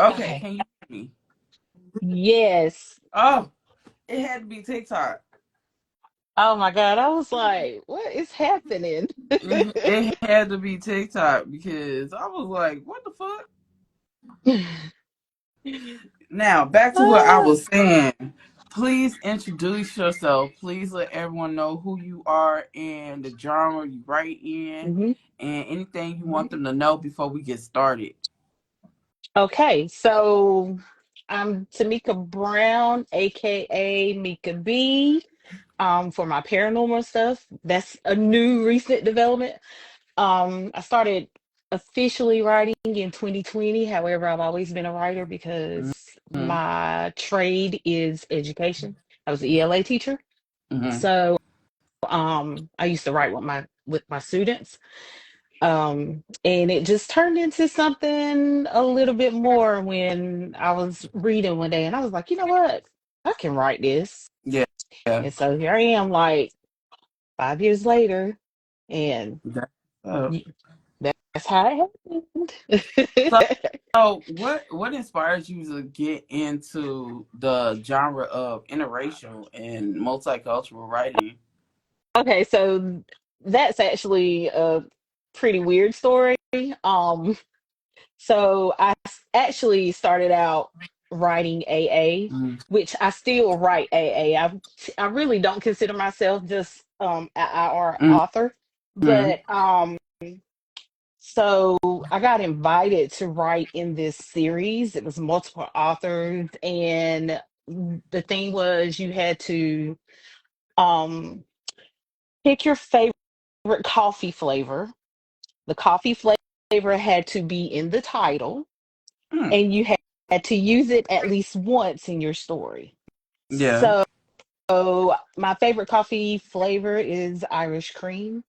Okay, Okay. can you hear me? Yes. Oh, it had to be TikTok. Oh my God. I was like, what is happening? It had to be TikTok because I was like, what the fuck? Now, back to what I Ah, was saying. Please introduce yourself. Please let everyone know who you are and the genre you write in mhm. and anything you want them to know before we get started. Okay. So I'm Tamika Brown, aka Mika B. For my paranormal stuff. That's a new recent development. I started officially writing in 2020. However, I've always been a writer because Mm-hmm. my trade is education. I was an ELA teacher. Mm-hmm. So I used to write with my students. And it just turned into something a little bit more when I was reading one day and I was like, you know what? I can write this. Yeah. Yeah. And so here I am like 5 years later, and That's up. y- that's how it So, happened. so what inspires you to get into the genre of interracial and multicultural writing? Okay, so that's actually a pretty weird story. So actually started out writing AA, Mm-hmm. which I still write AA. I really don't consider myself just an IR author, Mm-hmm. but so I got invited to write in this series. It was multiple authors, and the thing was you had to um pick your favorite coffee flavor. The coffee flavor had to be in the title, Mm. and you had to use it at least once in your story. Yeah. So my favorite coffee flavor is Irish cream,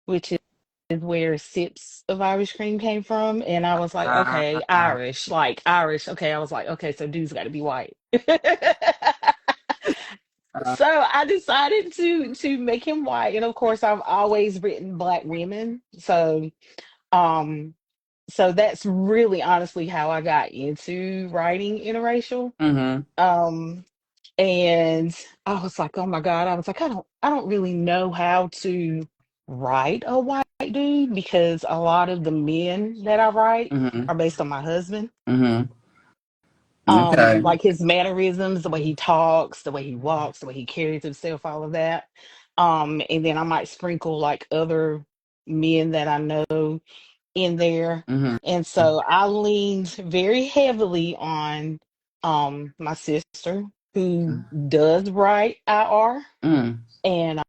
which is where sips of Irish cream came from. And I was like, okay, Ah. Irish, like Irish. Okay, I was like, okay, so dude's got to be white. Uh, So I decided to make him white, and of course, I've always written black women. Um, so that's really honestly how I got into writing interracial. mm-hmm. Um, and I was like, oh my God, I was like, I don't really know how to write a white dude because a lot of the men that I write Mm-hmm. are based on my husband. Mm-hmm. Okay. Like his mannerisms, the way he talks, the way he walks, the way he carries himself, all of that. And then I might sprinkle like other men that I know in there. Mm-hmm. And so I leaned very heavily on my sister who does write IR, Mm. and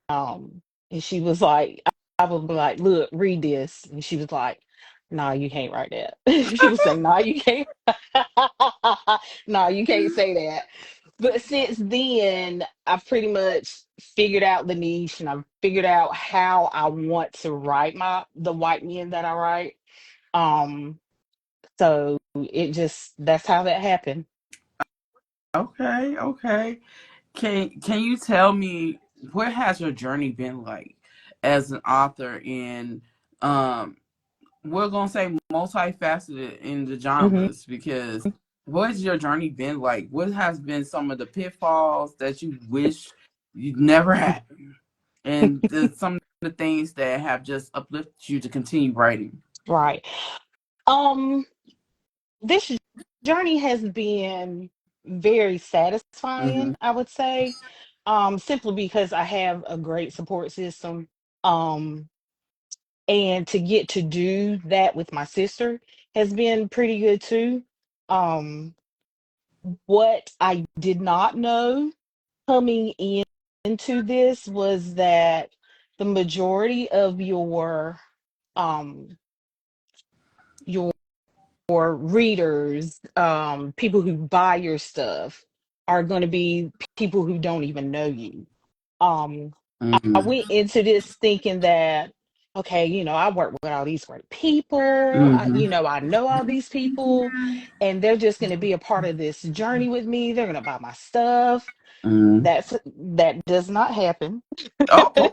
um and she was like, I would be like, look, read this. And she was like, nah, you can't write that. She was saying, nah, you can't. Nah, you can't say that. But since then, I've pretty much figured out the niche and I've figured out how I want to write the white men that I write. Um, so it just that's how that happened. Okay. Okay. Can you tell me what has your journey been like as an author in um we're gonna say multifaceted in the Hmm. genres because what's your journey been like? What has been some of the pitfalls that you wish you never happened, and some of the things that have just uplifted you to continue writing? Right. Um, this journey has been very Mm-hmm. satisfying, I would say, simply because I have a great support system. Um, and to get to do that with my sister has been pretty good too. Um, what I did not know coming into this was that the majority of um your readers, people who buy your stuff, are going to be people who don't even know you. Um, I Mm-hmm. went into this thinking that, okay, I work with all these great people. Mm-hmm. I know all these people, and they're just going to be a part of this journey with me. They're going to buy my stuff. Mm-hmm. That does not happen. Oh,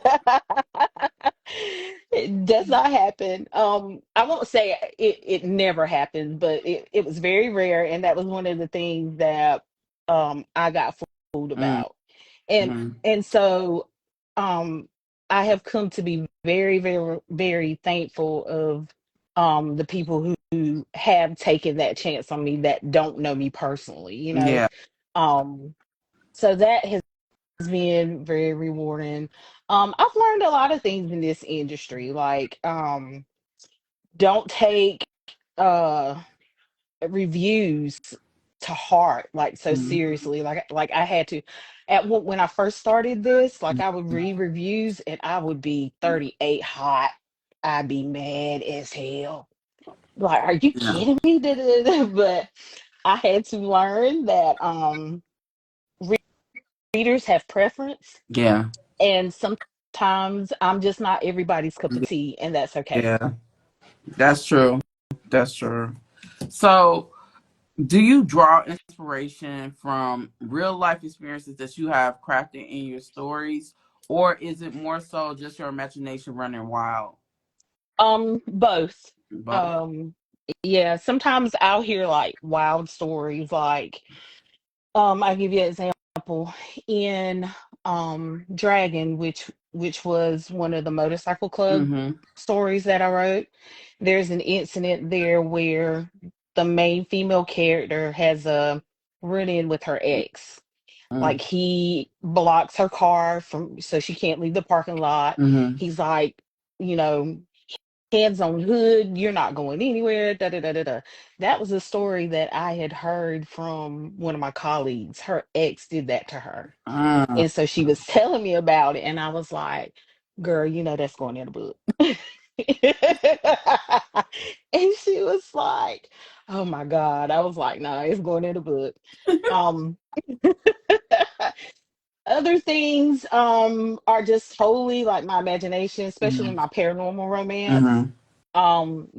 It does not happen. I won't say it never happened, but it was very rare, and that was one of the things that I got fooled about. And Mm-hmm. and so um I have come to be very, very, very thankful of the people who have taken that chance on me that don't know me personally, you know. Yeah. Um so that has been very rewarding. I've learned a lot of things in this industry, like don't take uh reviews to heart like so Mm-hmm. seriously. Like I had to when I first started this, like I would read reviews and I would be 38 hot. I'd be mad as hell. Like, are you Yeah. kidding me? Da, da, da, da. But I had to learn that readers have preference, Yeah. and sometimes I'm just not everybody's cup of tea, and that's okay. Yeah. That's true. That's true. So, do you draw inspiration from real life experiences that you have crafted in your stories, or is it more so just your imagination running wild? Both. Both. Um, yeah, sometimes I'll hear like wild stories, like I'll give you an example in Dragon, which was one of the motorcycle club Mm-hmm. stories that I wrote. There's an incident there where the main female character has a run in with her ex. Like he blocks her car from so she can't leave the parking lot. Mm-hmm. He's like, you know, hands on hood, you're not going anywhere. Da da da da da. That was a story that I had heard from one of my colleagues. Her ex did that to her. Mm. And so she was telling me about it, and I was like, girl, you know that's going in the book. And she was like, oh my God. I was like, nah, it's going in the book. Um Other things are just totally like my imagination, especially Mm-hmm. my paranormal romance. Mm-hmm. Um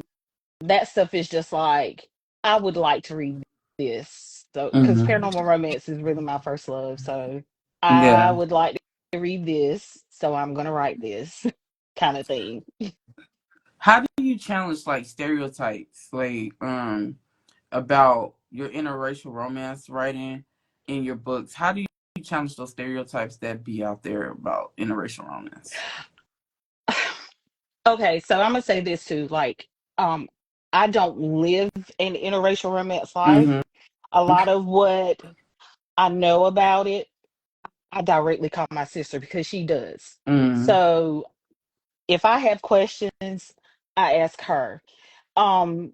that stuff is just like I would like to read this. So because Mm-hmm. paranormal romance is really my first love. So I Yeah. would like to read this. So I'm gonna write this kind of thing. How do you challenge like stereotypes, like about your interracial romance writing in your books? How do you challenge those stereotypes that be out there about interracial romance? Okay, so I'm gonna say this too. Like, I don't live an interracial romance life. Mm-hmm. A lot of what I know about it, I directly call my sister because she does. Mm-hmm. So if I have questions, I ask her.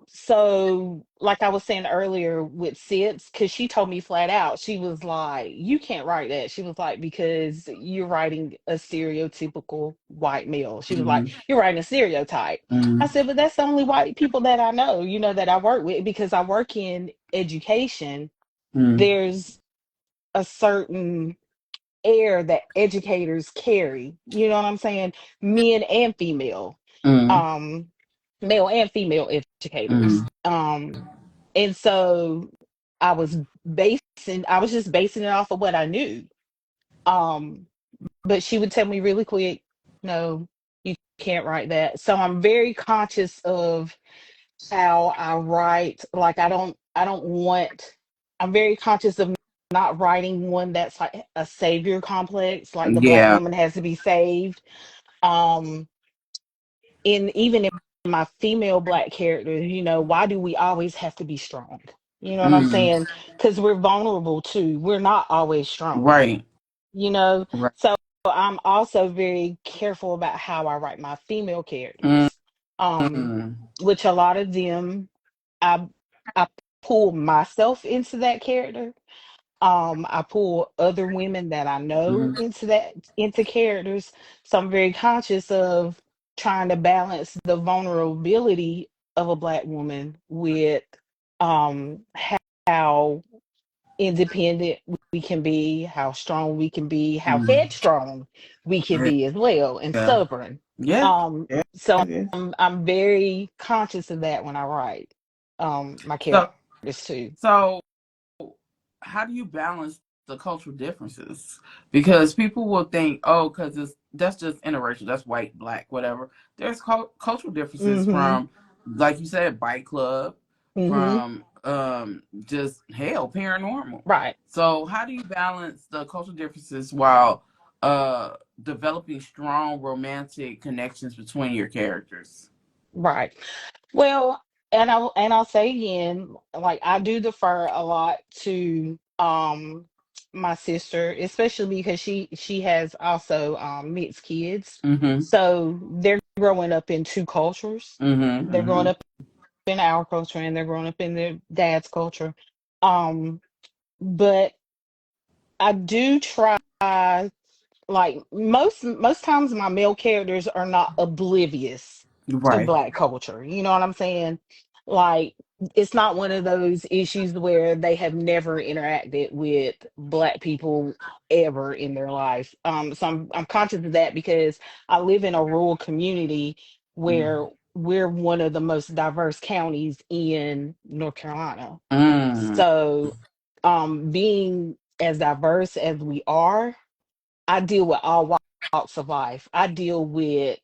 So like I was saying earlier with Sids, because she told me flat out, she was like, you can't write that. She was like, because you're writing a stereotypical white male. She was like, Mm-hmm. you're writing a stereotype. I Mm-hmm. said, but that's the only white people that I know, that I work with because I work in education. There's a certain air that educators carry. You know what I'm saying? Men and female, Mm-hmm. um, male and female educators. Mm-hmm. And so I was just basing it off of what I knew. Um, but she would tell me really quick, no, you can't write that. So I'm very conscious of how I write. Like I don't want I'm very conscious of not writing one that's like a savior complex, like the black Yeah. woman has to be saved. Um even in my female black characters, why do we always have to be strong? You know what I'm Mm-hmm. saying? Because we're vulnerable too. We're not always strong, Right. you know? Right. So I'm also very careful about how I write my female characters. Um, Mm-hmm. which a lot of them I I pull myself into that character. I pull other women that I know into characters. So I'm very conscious of trying to balance the vulnerability of a black woman with how independent we can be, how strong we can be, how Mm-hmm. headstrong we can Yeah. be as well, and Yeah. stubborn. Yeah. Yeah. So It is. I'm very conscious of that when I write my characters So, too. so how do you balance the cultural differences? Because people will think, oh, because it's that's just interracial. That's white, black, whatever. There's cultural differences Mm-hmm. from, like you said, Bike Club, Mm-hmm. from just hell, paranormal. Right. So how do you balance the cultural differences while uh developing strong romantic connections between your characters? Right. Well, and I'll say again, like I do defer a lot to my sister, especially because she has also mixed kids. Mm-hmm. So they're growing up in two cultures. Mm-hmm. They're growing Mm-hmm. up in our culture and they're growing up in their dad's culture. Um, but I do try, like most times my male characters are not oblivious to Right. black culture. You know what I'm saying? Like it's not one of those issues where they have never interacted with black people ever in their life. So I'm conscious of that because I live in a rural community where we're one of the most diverse counties in North Carolina. Mm. So being as diverse as we are, I deal with all walks of life. I deal with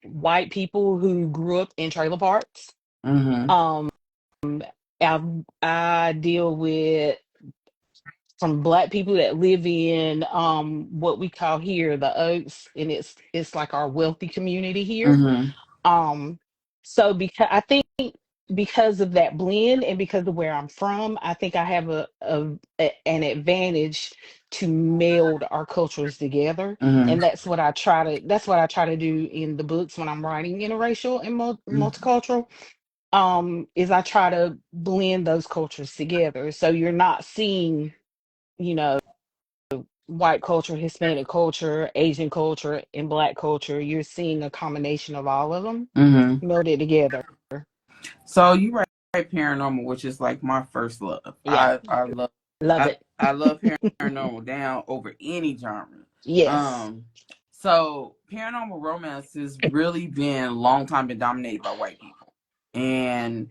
white people who grew up in trailer parks. Mm-hmm. Um, I deal with from black people that live in what we call here the Oaks, and it's like our wealthy community here. Mm-hmm. Um, so because I think because of that blend and because of where I'm from, I think I have an advantage to meld our cultures together. And Mm-hmm. that's what I try to do in the books when I'm writing interracial and multicultural. Is I try to blend those cultures together. So you're not seeing, you know, white culture, Hispanic culture, Asian culture, and black culture. You're seeing a combination of all of them Mm-hmm. melded together. So you write paranormal, which is like my first love. Yeah, love it. I love paranormal down over any genre. Yes, Um, so paranormal romance has really been long time been dominated by white people, and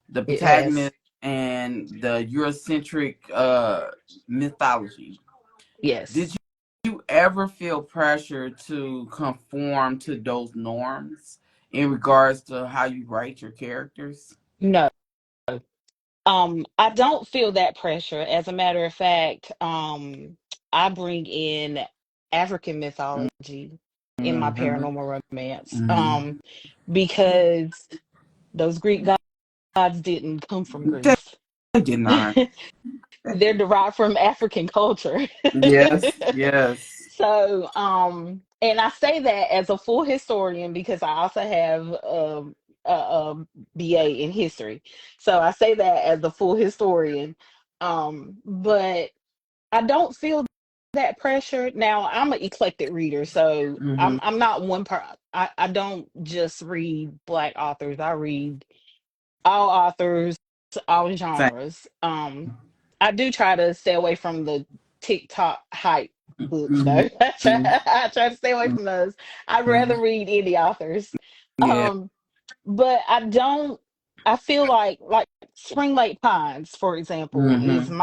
the it has. protagonist and the Eurocentric mythology. Did Yes. you ever feel pressure to conform to those norms in regards to how you write your characters? No. I don't feel that pressure. As a matter of fact, I bring in African mythology in my Mm-hmm. paranormal romance. Mm-hmm. Because those Greek gods didn't come from They Greece. did not. They're derived from African culture. Yes, yes. So, and I say that as a full historian because I also have a BA in history. So I say that as a full historian. But I don't feel that pressure. Now I'm an eclectic reader, so Mm-hmm. I'm not one per. I don't just read black authors. I read all authors, all Same. genres. I do try to stay away from the TikTok hype books, Mm-hmm. though. I try to stay away from those. I'd rather read indie authors. Yeah. Um, but I don't. I feel like Spring Lake Pines, for example, is Mm-hmm.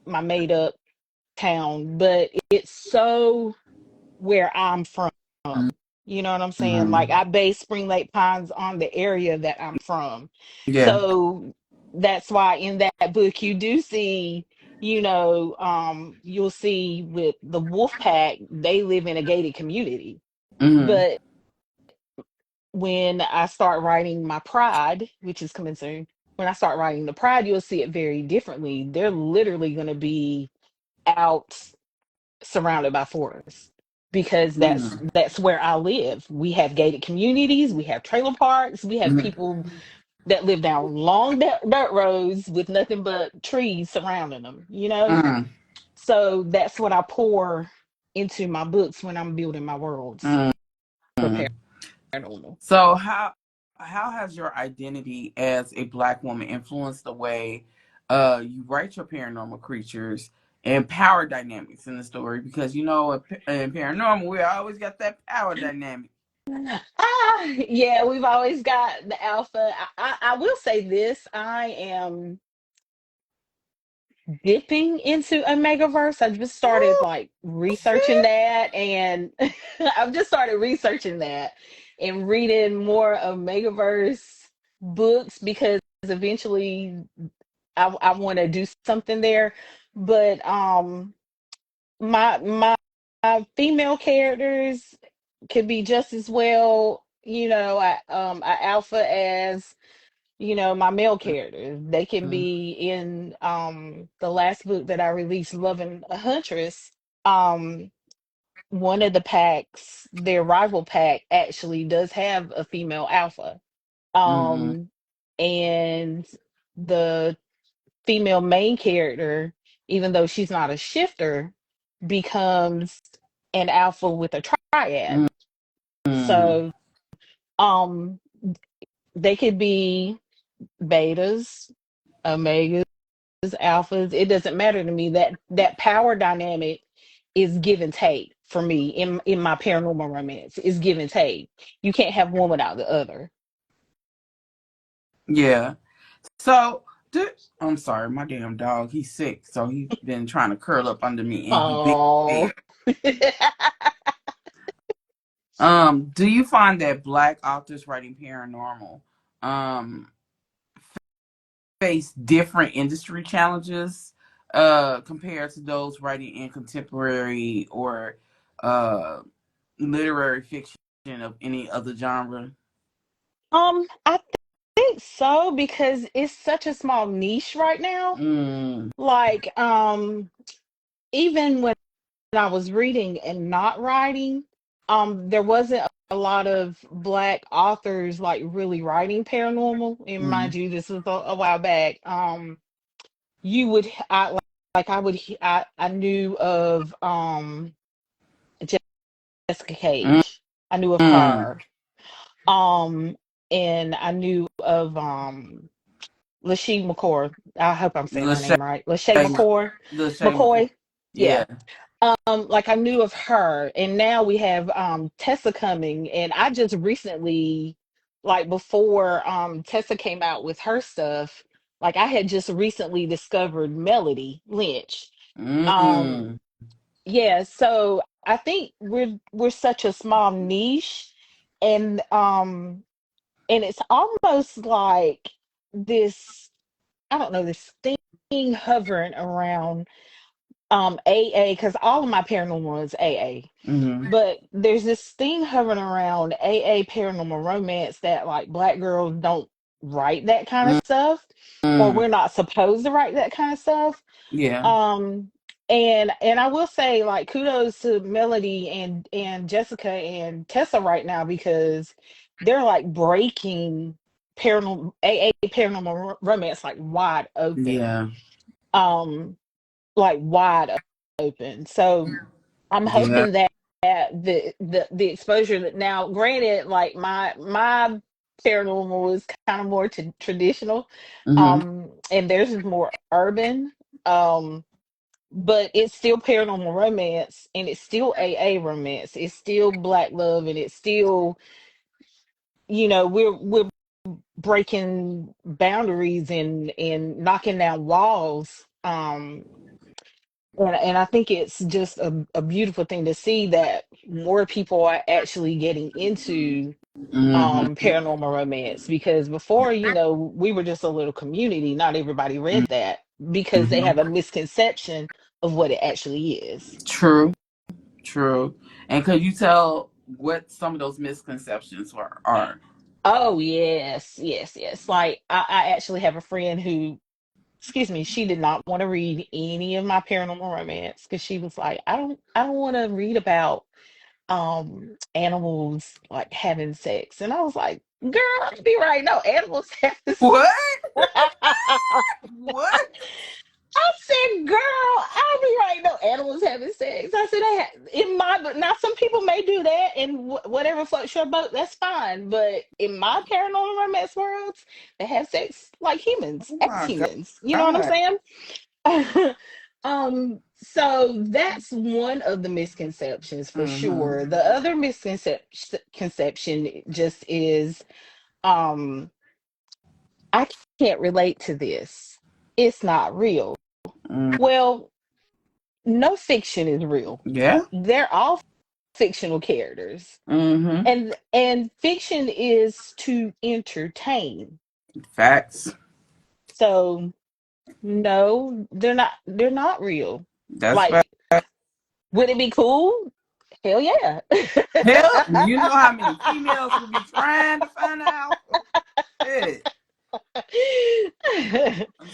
my made up town, but it's so where I'm from. You know what I'm saying? Like Mm-hmm. I base Spring Lake Pines on the area that I'm from. Yeah. So that's why in that book you do see, you'll see with the wolf pack, they live in a gated community. Mm-hmm. But when I start writing my pride, which is coming soon, when I start writing the pride, you'll see it very differently. They're literally going to be out surrounded by forests because that's Mm-hmm. that's where I live. We have gated communities, we have trailer parks, we have people that live down long dirt roads with nothing but trees surrounding them, you know? Mm-hmm. So that's what I pour into my books when I'm building my worlds for Mm-hmm. paranormal. So how has your identity as a black woman influenced the way you write your paranormal creatures and power dynamics in the story? Because you know in paranormal we always got that power dynamic. Yeah, we've always got the alpha. I will say this: I am dipping into a megaverse. I just started Ooh, like researching sis. that, and I've just started researching that and reading more of megaverse books because eventually I want to do something there. But my female characters could be just as well, I alpha as my male characters. They can be in the last book that I released, Loving a Huntress. Um one of the packs, their rival pack, actually does have a female alpha. Mm-hmm. Um and the female main character, even though she's not a shifter, becomes an alpha with a triad. Mm-hmm. So um they could be betas, omegas, alphas. It doesn't matter to me. That power dynamic is give and take for me in my paranormal romance. Is give and take. You can't have one without the other. Yeah. So, I'm sorry, my damn dog. He's sick, so he's been trying to curl up under me, and he big Oh. bad. Do you find that Black authors writing paranormal, um, face different industry challenges, compared to those writing in contemporary or, uh, literary fiction of any other genre? I think so because it's such a small niche right now. Mm, Like, even when I was reading and not writing, there wasn't a lot of Black authors like really writing paranormal. And mind mm, you, this was a while back. You would like I would I knew of Jessica mm, Cage. I knew of mm. her. Um, and I knew of Lachie McCord. I hope I'm saying her Lachey, name right. Lachey McCord. Lachey McCoy. McCoy. Yeah. Yeah. Like I knew of her, and now we have Tessa coming, and I just recently, like before Tessa came out with her stuff, like I had just recently discovered Melody Lynch. Um, Mm, yeah, so I think we're such a small niche, and it's almost like this, I don't know, this thing hovering around AA, because all of my paranormal is AA. mm, But there's this thing hovering around AA paranormal romance that like Black girls don't write that kind of mm, stuff, or mm. we're not supposed to write that kind of stuff. Yeah. Um and I will say like kudos to Melody and Jessica and Tessa right now because they're like breaking paranormal AA paranormal romance like wide open. Yeah. Um like wide open. So I'm Yeah. hoping that the exposure that now, granted, like my paranormal is kind of more traditional, Mm-hmm. and theirs is more urban, um, but it's still paranormal romance, and it's still AA romance. It's still Black love, and it's still we're breaking boundaries and knocking down walls. And I think it's just a beautiful thing to see that more people are actually getting into Mm-hmm. paranormal romance because before, we were just a little community. Not everybody read that because they have a Mm-hmm. misconception of what it actually is. True. True. And could you tell what some of those misconceptions are? Oh yes, yes, yes. Like I actually have a friend who, excuse me, she did not want to read any of my paranormal romance because she was like, I don't want to read about animals like having sex. And I was like, girl, I be right. No, animals having What? sex. What? I said, girl, I'll be right. No, animals having sex. I said, in my, but now some people may do that and whatever floats your boat, that's fine. But in my paranormal romance worlds, they have sex like humans, Oh as my humans. You know what I'm God. saying? So that's one of the misconceptions for Mm-hmm. sure. The other misconception just is, um, I can't relate to this. It's not real. Mm, Well, no fiction is real. yeah. They're all fictional characters. Mm-hmm. And fiction is to entertain. Facts. So no, they're not real. That's fact. Like, would it be cool? Hell yeah. Hell, you know how many females would be trying to find out? Shit.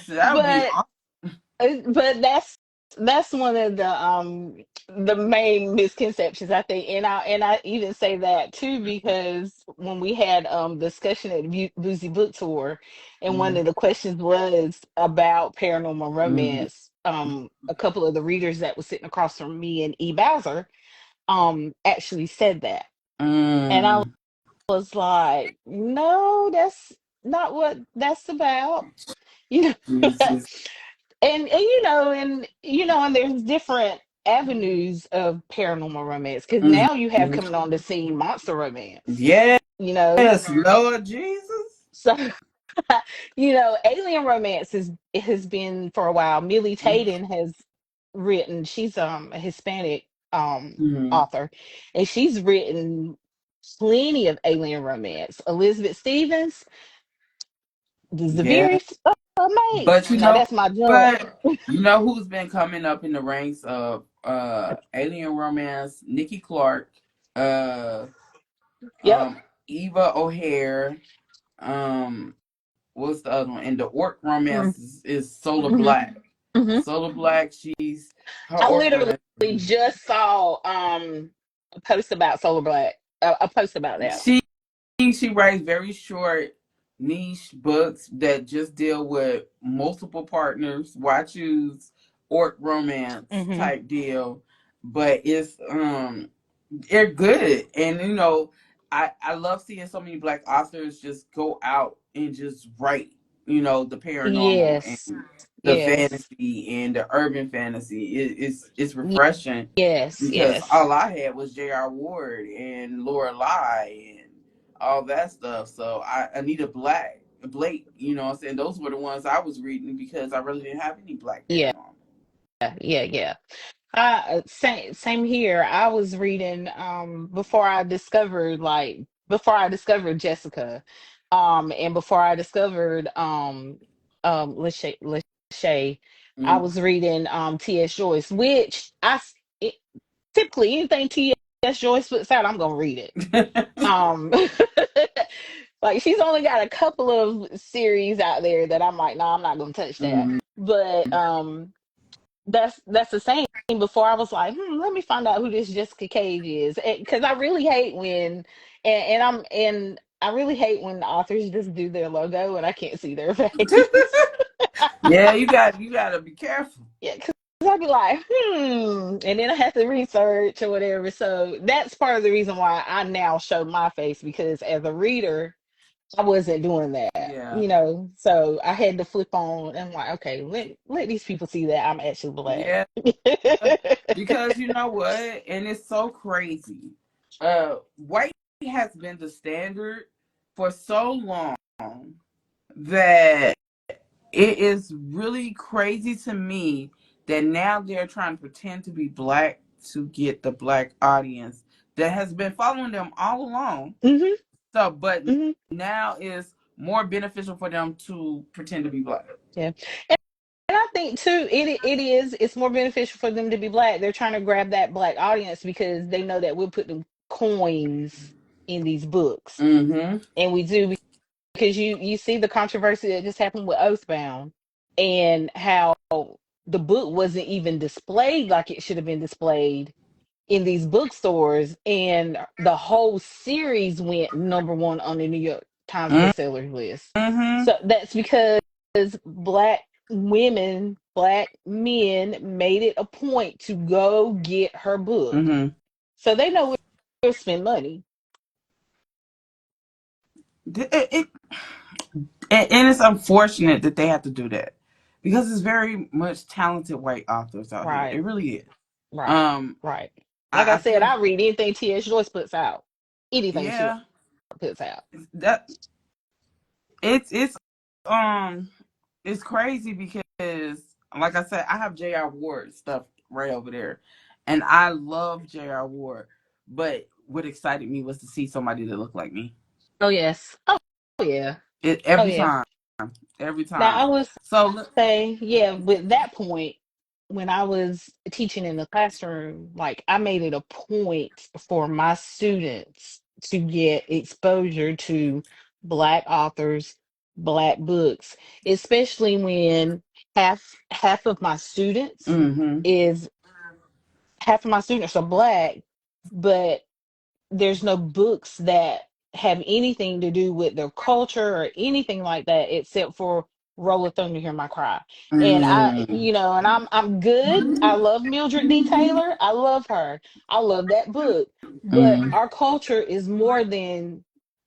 So that would be but awesome. but that's one of the main misconceptions, I think. And I even say that too because when we had discussion at Boozy Book Tour, and one Mm-hmm. of the questions was about paranormal Mm-hmm. romance, a couple of the readers that was sitting across from me and E Bowser actually said that. And I Mm. was like, no, that's not what that's about. You know. Jesus. And there's different avenues of paranormal romance, because now you have Mm-hmm. coming on the scene monster romance. Yes, You know, Lord Jesus. so alien romance it has been for a while. Millie Taden has written. She's a Hispanic Mm-hmm. author, and she's written plenty of alien romance. Elizabeth Stevens is the Yeah. very mate. But you Now know that's my junk. what? You know who's been coming up in the ranks of alien romance? Nikki Clark, uh Yep. Eva O'Hare, um what's the other one? And the orc romance is Solar Mm-hmm. Black. Hmm. Solar Black, she's her I orc one. literally just saw a post about Solar Black. A post about that one. She she writes very short, niche books that just deal with multiple partners, why choose orc romance Hmm. type deal. But it's they're good. And I love seeing so many black authors just go out and just write, the paranormal Yes. and the Yes. fantasy and the urban fantasy. It's refreshing Yes. because Yes. all I had was J.R. Ward and Laura Lai and all that stuff. So I need a Blake, what I'm saying? Those were the ones I was reading because I really didn't have any black Yeah. paranormal. Yeah. Yeah. Same here. I was reading before I discovered Jessica, and before I discovered Lachey, I Mm. was reading T.S. Joyce, which typically anything T.S. Joyce puts out, I'm gonna read it. Um, like, she's only got a couple of series out there that I'm like, nah, I'm not gonna touch that. Mhm. But that's the same. Before I was like, let me find out who this Jessica Cage is, because I really hate when, and I really hate when authors just do their logo and I can't see their face. Yeah, you gotta be careful. Yeah, because I'd be like, and then I have to research or whatever. So that's part of the reason why I now show my face, because as a reader, I wasn't doing that, Yeah. So I had to flip on and, like, okay, let these people see that I'm actually black. Yeah. Because you know what? And it's so crazy. White has been the standard for so long that it is really crazy to me that now they're trying to pretend to be black to get the black audience that has been following them all along. Hmm. So, but Hmm. now is more beneficial for them to pretend to be black. Yeah. And I think too, it's more beneficial for them to be black. They're trying to grab that black audience because they know that we'll put them coins in these books. Mm-hmm. And we do, because you see the controversy that just happened with Oathbound, and how the book wasn't even displayed like it should have been displayed in these bookstores, and the whole series went number one on the New York Times bestsellers list. Mm-hmm. So that's because black black men made it a point to go get her book. Mm-hmm. So they know where to spend money. It, and it's unfortunate that they have to do that because there's very much talented white authors out here. Right, It really is. right, Um, right. Like I I said, feel I read anything T.S. Joyce puts out. Anything she yeah puts out. that it's um it's crazy because like I said, I have J.R. Ward stuff right over there, and I love J.R. Ward. But what excited me was to see somebody that looked like me. Oh yes. Oh yeah. It Oh every yeah. time, every Now I time. was So say, yeah, with that point, when I was teaching in the classroom, like I made it a point for my students to get exposure to Black authors, Black books, especially when half of my students mm-hmm. is half of my students are Black, but there's no books that have anything to do with their culture or anything like that except for Roll of Thunder Hear My Cry. And I, Mm-hmm. and I'm good. I love Mildred D. Taylor. I love her. I love that book. But Mm-hmm. our culture is more than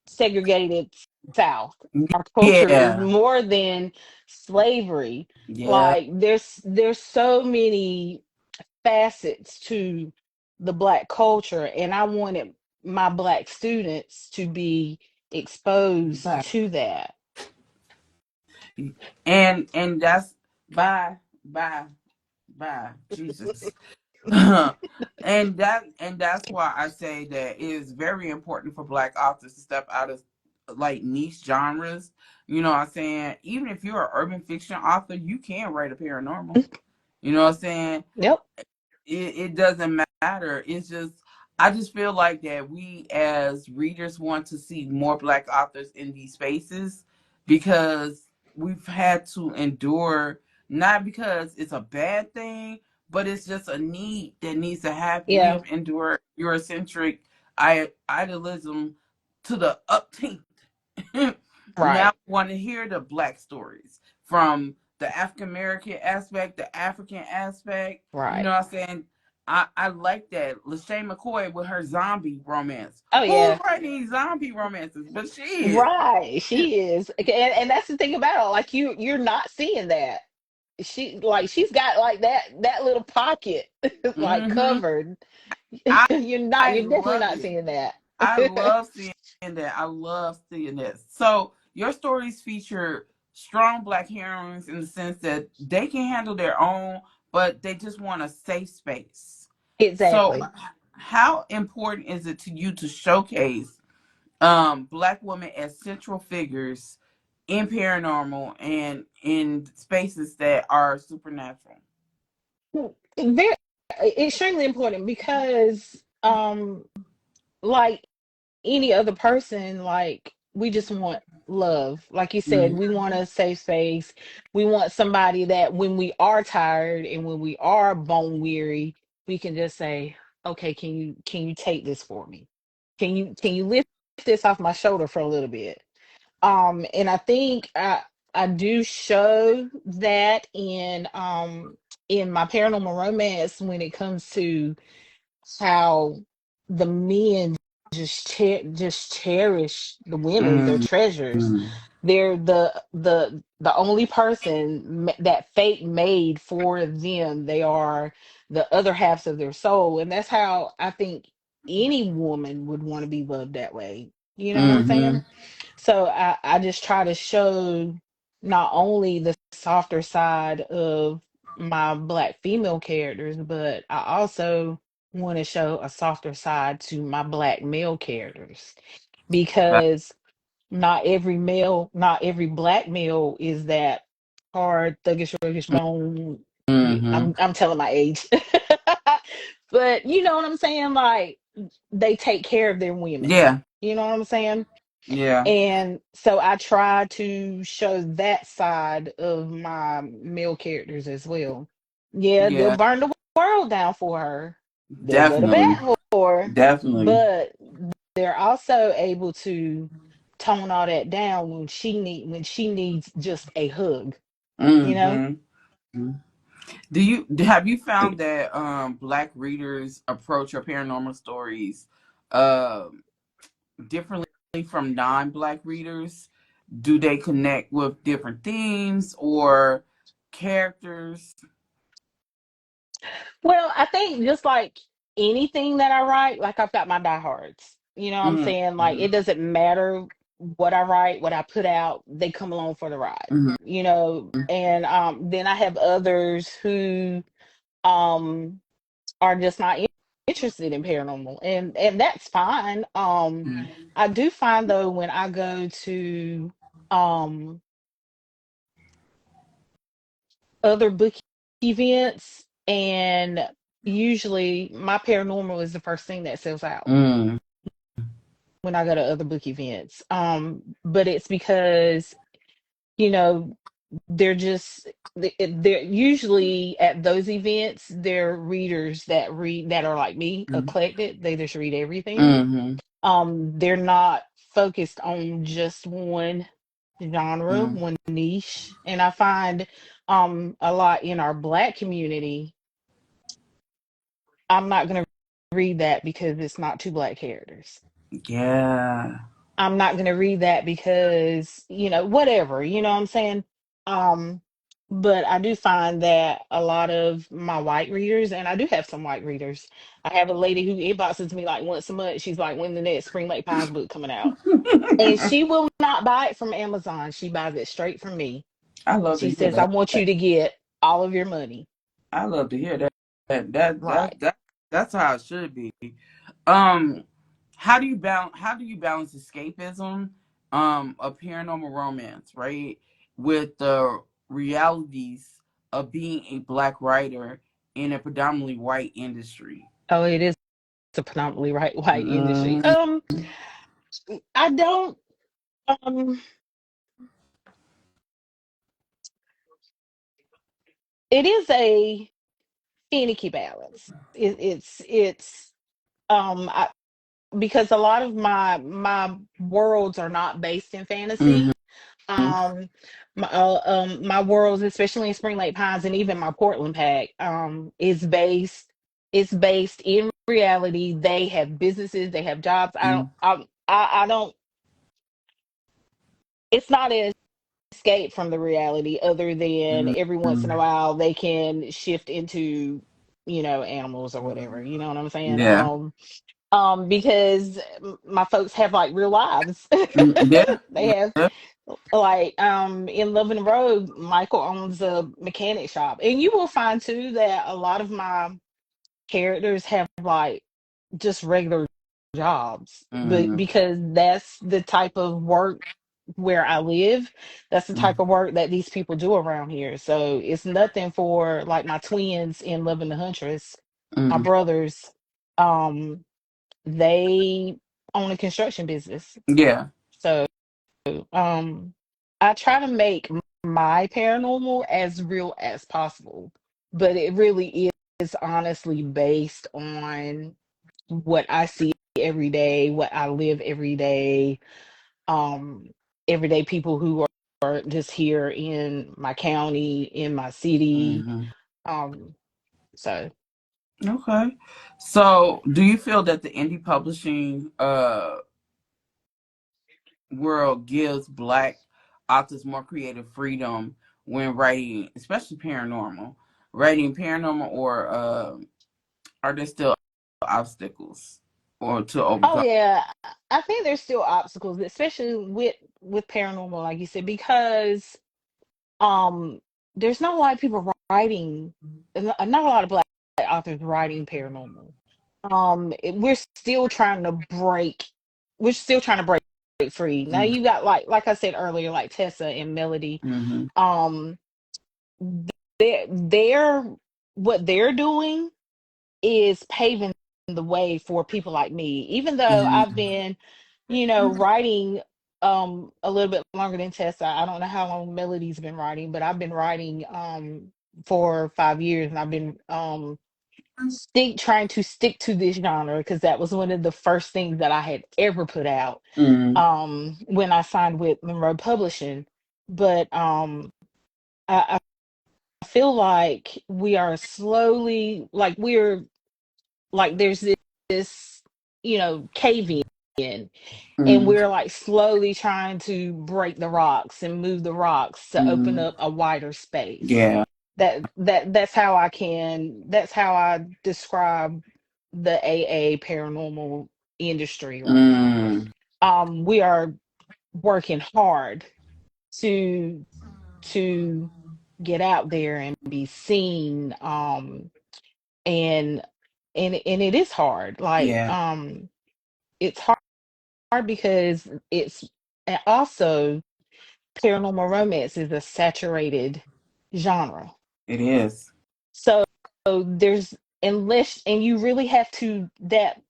segregated South. Our culture is Yeah, more than slavery. yeah. Like there's so many facets to the Black culture, and I wanted my Black students to be exposed Bye. to that. And that's bye, bye, bye. Jesus. And that's why I say that it is very important for Black authors to step out of like niche genres. You know what I'm saying? Even if you're an urban fiction author, you can write a paranormal. You know what I'm saying? Yep. It doesn't matter. It's just I just feel like that we as readers want to see more Black authors in these spaces because we've had to endure, not because it's a bad thing, but it's just a need that needs to happen. We Yeah. have endured Eurocentric idealism to the upteenth. Now Right. I want to hear the Black stories from the African American aspect, the African aspect. You Right. know what I'm saying? I like that. Lashane McCoy with her zombie romance. Oh Who's yeah. writing zombie romances? But she is. Right. She is. And that's the thing about it. Like you're not seeing that. She's got like that little pocket like Mm-hmm. covered. I You're definitely love not it. seeing that. I love seeing that. I love seeing this. So your stories feature strong Black heroines in the sense that they can handle their own, but they just want a safe space. So Exactly. how important is it to you to showcase Black women as central figures in paranormal and in spaces that are supernatural? Very extremely important because like any other person, like we just want love. Like you said, Mm-hmm. we want a safe space. We want somebody that when we are tired and when we are bone weary, we can just say, okay, can you take this for me? Can you lift this off my shoulder for a little bit? And I think I do show that in my paranormal romance when it comes to how the men just cherish the women, their treasures. Mm-hmm. They're the only person that fate made for them. They are the other halves of their soul, and that's how I think any woman would want to be loved that way. You know what I'm Mm-hmm. saying? So I just try to show not only the softer side of my Black female characters, but I also want to show a softer side to my Black male characters because not every Black male is that hard, thuggish, ruggish bone. Mm-hmm. I'm telling my age, but you know what I'm saying. Like they take care of their women. Yeah. You know what I'm saying. Yeah. And so I try to show that side of my male characters as well. Yeah, they'll Yeah. burn the world down for her. They'll go to Definitely. bat for her, Definitely. but they're also able to tone all that down when she needs just a hug, you know? Mm-hmm. Have you found that Black readers approach your paranormal stories um differently from non-Black readers? Do they connect with different themes or characters? Well, I think just like anything that I write, like I've got my diehards. You know what I'm saying? Like Mm-hmm. it doesn't matter what I write, what I put out, they come along for the ride, Mhm. and then I have others who um are just not interested in paranormal, and that's fine. I do find though when I go to um other book events, and usually my paranormal is the first thing that sells out Mm. when I go to other book events. But it's because, you know, they're just they're usually at those events, they're readers that are like me, eclectic. They just read everything. Mhm. They're not focused on just one genre, Mhm. one niche. And I find a lot in our Black community, I'm not going to read that because it's not two Black characters. Yeah. I'm not going to read that because, whatever, you know what I'm saying? Um, but I do find that a lot of my white readers, and I do have some white readers. I have a lady who inboxes me like once a month. She's like, when the next Spring Lake Pines book coming out? And she will not buy it from Amazon. She buys it straight from me. I love She to hear says, I that. want you to get all of your money. I love to hear that. Right. That's how it should be. Um, how do you balance escapism, a paranormal romance, right, with the realities of being a black writer in a predominantly white industry? Oh, it is a predominantly white industry. Mhm. I don't um it is a finicky balance. It's I, because a lot of my worlds are not based in Mhm. fantasy. Um my worlds, especially in Spring Lake Pines and even my Portland pack, it's based in reality. They have businesses, they have jobs. I don't it's not an escape from the reality other than every once in a Mhm. while they can shift into, animals or whatever. You know what I'm saying? Yeah. Because my folks have like real lives. Yeah. They have, Yeah. like, in Loving Road, Michael owns a mechanic shop, and you will find too that a lot of my characters have like just regular jobs, but Mhm. because that's the type of work where I live, that's the type of work that these people do around here. So it's nothing for like my twins in Loving the Huntress, my Mhm. brothers. Um, they own a construction business. Yeah. So um I try to make my paranormal as real as possible, but it really is honestly based on what I see every day, what I live every day, um, everyday people who are just here in my county, in my city. Mhm. Um, so Okay. So, do you feel that the indie publishing world gives black authors more creative freedom when writing, especially paranormal, or are there still obstacles or to oh overcome? yeah, I think there's still obstacles, especially with paranormal, like you said, because um there's not a lot of people writing, not a lot of black authors writing paranormal. We're still trying to break free. Now Mm-hmm. you got, like I said earlier, like Tessa and Melody. Mm-hmm. um they're what they're doing is paving the way for people like me, even though I've been, writing a little bit longer than Tessa. I don't know how long Melody's been writing, but I've been writing for 5 years, and I've been trying to stick to this genre because that was one of the first things that I had ever put out Mm-hmm. when I signed with Monroe Publishing. But I feel like we are slowly, like, there's this, cave in, and Mm-hmm. we're like slowly trying to break the rocks and move the rocks to open Mm-hmm. up a wider space. Yeah. That's how I describe the AA paranormal industry right now. Mm-hmm. We are working hard to to get out there and be seen. And and it is hard. Like Yeah, it's hard because it's, and also paranormal romance is a saturated genre. it is. So there's, unless, and you really have to, that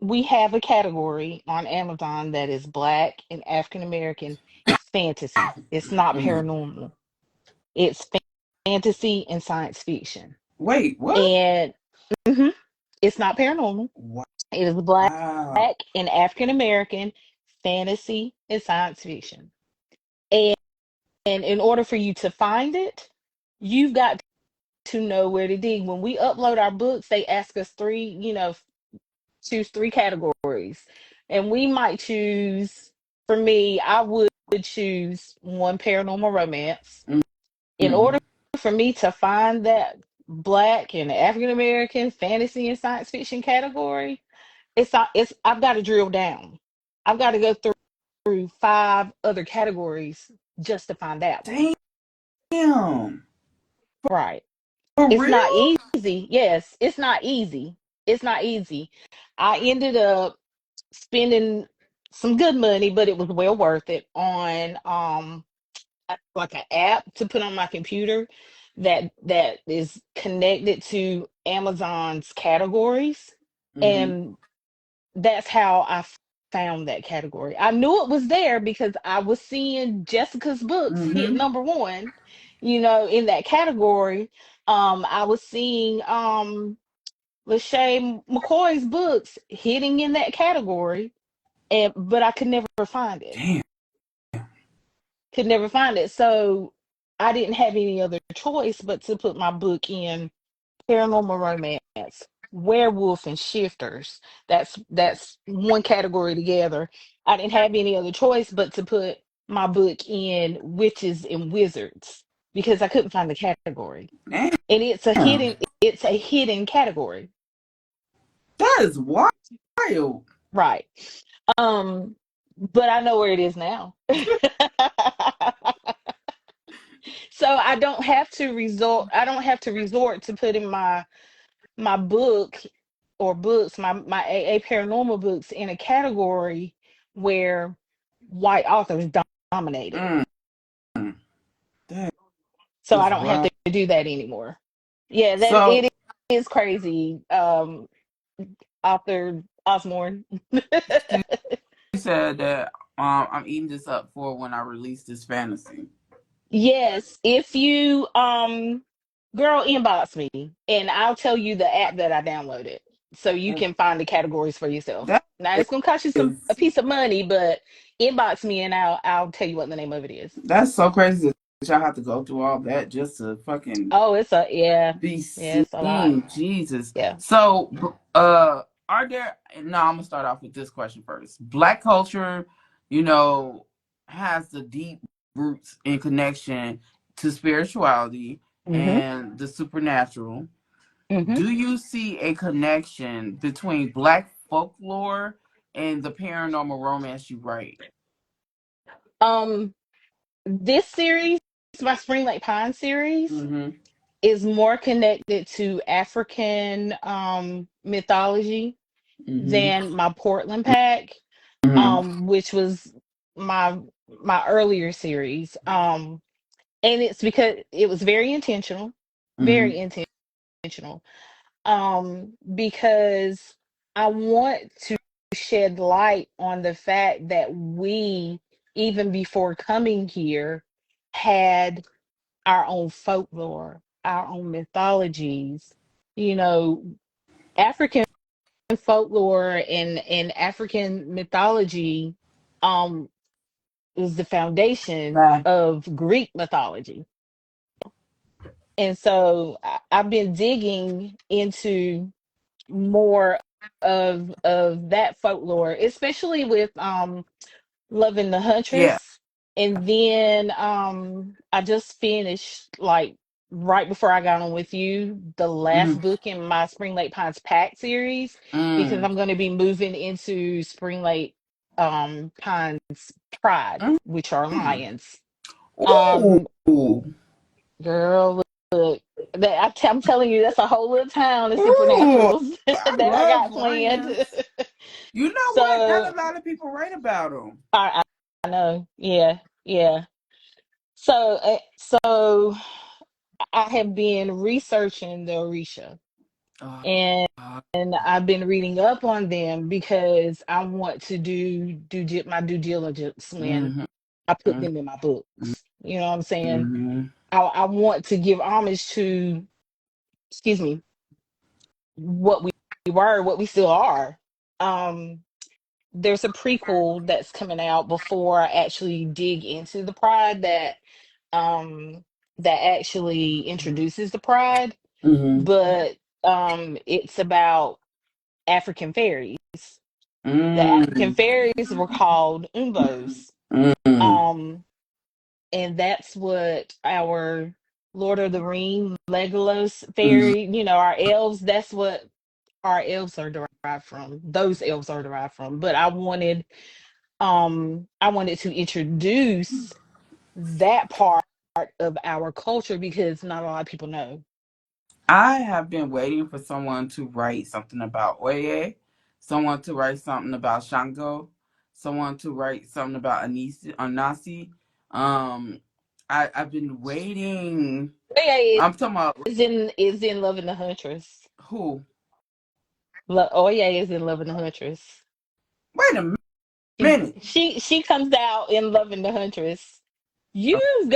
we have a category on Amazon that is Black and African American fantasy. It's not Mm. paranormal. It's fantasy and science fiction. Wait, what? And mhm, it's not paranormal. It is Black Wow. and African American fantasy and science fiction. And in order for you to find it, you've got to know where to dig. When we upload our books, they ask us three, choose three categories. And we might choose, for me, I would choose one, paranormal romance. In Mm-hmm. order for me to find that Black and African American fantasy and science fiction category, it's I've got to drill down. I've got to go through five other categories just to find that one. Damn. Right. For It's not real? easy. Yes, it's not easy. It's not easy. I ended up spending some good money, but it was well worth it, on like an app to put on my computer that is connected to Amazon's categories. Mm-hmm. And that's how I found that category. I knew it was there because I was seeing Jessica's books hit Mm-hmm. number one, in that category. I was seeing Lachey McCoy's books hitting in that category, and but I could never find it. Damn. Could never find it. So I didn't have any other choice but to put my book in paranormal romance, werewolf, and shifters. That's one category together. I didn't have any other choice but to put my book in witches and wizards because I couldn't find the category. And Damn. it's a hidden category. That is wild. Right. Um, but I know where it is now. So I don't have to resort to putting my book or books, my AA paranormal books, in a category where white authors dominate it. Mm. That So I is don't have wild. to do that anymore. Yeah, that So it is crazy. Author Osborne. she said that I'm eating this up for when I release this fantasy. Yes, if you girl, inbox me and I'll tell you the app that I downloaded so you can find the categories for yourself. That Now it's gonna cost you a is piece of money, but inbox me and I'll tell you what the name of it is. that's so crazy that y'all have to go through all that just to fucking Oh, it's a yeah, be yeah, it's a lot. seen. Jesus. Yeah. So are there no, I'm gonna start off with this question first. Black culture, you know, has the deep roots and connection to spirituality Mm-hmm. and the supernatural. Mm-hmm. Do you see a connection between black folklore and the paranormal romance you write? Um, this series, my Spring Lake Pine series, Mm-hmm. is more connected to African mythology Mm-hmm. than my Portland pack, Mm-hmm. which was my my earlier series. And it's because it was very intentional. Because I want to shed light on the fact that we, even before coming here, had our own folklore, our own mythologies. You know, African folklore and African mythology um is the foundation Bye. of Greek mythology. And so I've been digging into more of that folklore, especially with Loving the Yeah. Huntress. And then I just finished, like, right before I got on with you, the last Mm-hmm. book in my Spring Lake Pines Pack series, because Mm. I'm going to be moving into Spring Lake. Pine's pride, which are Mm. lions. Um, Ooh. girl, look, I'm telling you, that's a whole little town of Ooh. supernaturals I that I love got planned. lions. You know what? Not So a lot of people write about them. I know, yeah, yeah. So I have been researching the Orisha, Uh, and uh, I've been reading up on them because I want to my due diligence when mm-hmm, I put them in my books. You know what I'm saying? mm-hmm. I want to give homage to, excuse me, what we were, what we still are. Um, there's a prequel that's coming out before I actually dig into the Pride um that actually introduces the Pride, Mm-hmm. but it's about African fairies. The African Mm-hmm. fairies were called umbos. Mm-hmm. Um, and that's what our Lord of the Ring, Legolas fairy, our elves, that's what our elves are derived from. Those elves are derived from. But I wanted to introduce that part of our culture because not a lot of people know. I have been waiting for someone to write something about Oye, someone to write something about Shango, someone to write something about Anasi. Um, I've been waiting. Oya I'm talking about is in Love and the Huntress. who? Oya is in Love and the Huntress. Wait a She minute. she comes out in Love and the Huntress. You've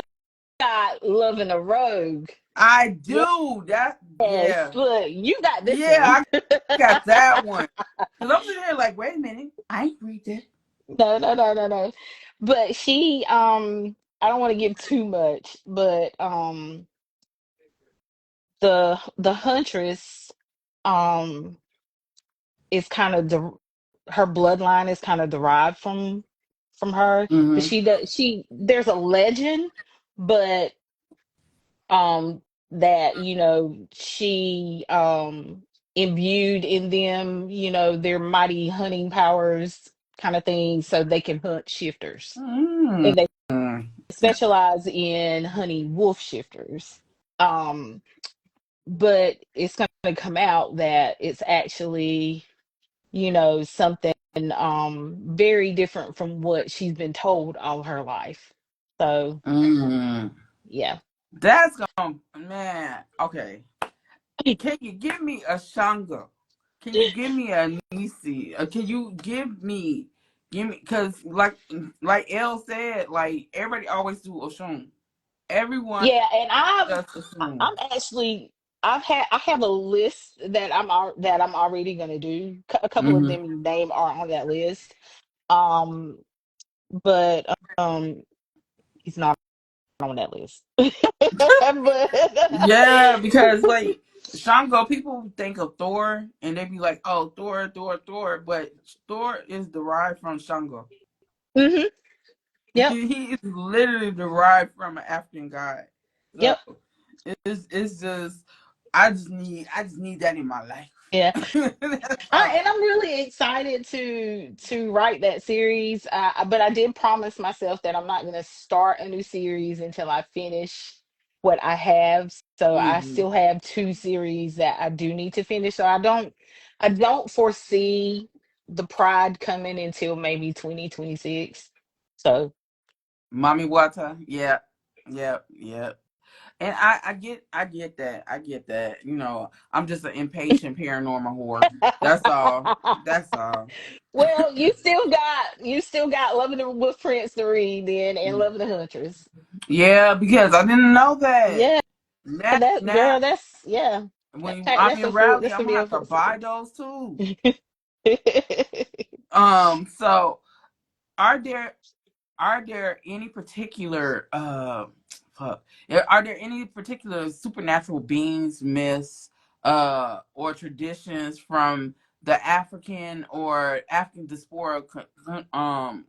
got Love and a Rogue. I do that. Yes, Yeah, look, you got this one. yeah. I got that one. Cause I'm sitting here like, wait a minute. I ain't read that. No, no, no, no, no. But I don't want to give too much, but the Huntress um is kind of her bloodline is kind of derived from her, but Mm-hmm. she there's a legend, but that she imbued in them, their mighty hunting powers kind of thing, so they can hunt shifters, Mm-hmm. and they specialize in hunting wolf shifters. um but it's going to come out that it's actually something very different from what she's been told all her life. So Mm-hmm. yeah. That's gonna man. Okay. Can you give me a Shanga? Can you give me a Nisi? Can you give me? Cause like El said, like everybody always do Oshun. Everyone Yeah, and does I'm Oshun. actually I have a list that I'm already gonna do. A couple of Mm-hmm. them you name are on that list. Um, but he's not on that list. But Yeah, because like Shango, people think of Thor and they be like, "Oh, Thor, Thor, Thor," but Thor is derived from Shango. hmm yep, He is literally derived from an African god. So yep, it's just I just need that in my life. yeah. That's all. And I'm really excited to write that series. But I did promise myself that I'm not going to start a new series until I finish what I have. So I Hmm. still have two series that I do need to finish. So I don't foresee the Pride coming until maybe 2026. So Mommy water. Yeah. Yeah. Yeah. And I get that. I get that. You know, I'm just an impatient paranormal whore. That's all. That's all. well, you still got Loving the Wolf Prince to read then, and Loving the Huntress. Yeah, because I didn't know that. Yeah. That Now girl, that's yeah. when I'm That's in a full. rally, That's I'm gonna gonna be a have to full buy series. those too. So are there any particular fuck, are there any particular supernatural beings, myths, or traditions from the African or African diaspora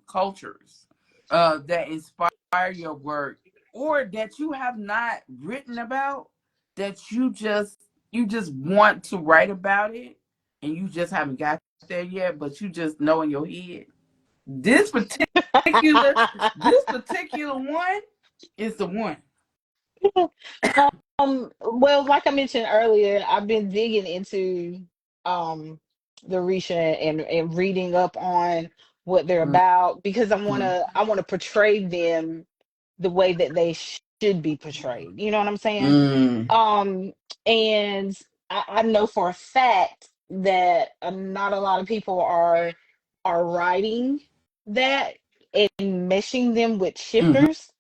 cultures that inspire your work or that you have not written about that you just want to write about it and you just haven't got there yet, but you just know in your head? This particular this particular one is the one. Well, like I mentioned earlier, I've been digging into um the Risha and reading up on what they're about because I wanna portray them the way that they should be portrayed. You know what I'm saying? Mm, Um, and I know for a fact that not a lot of people are writing that and meshing them with mm-hmm, shifters.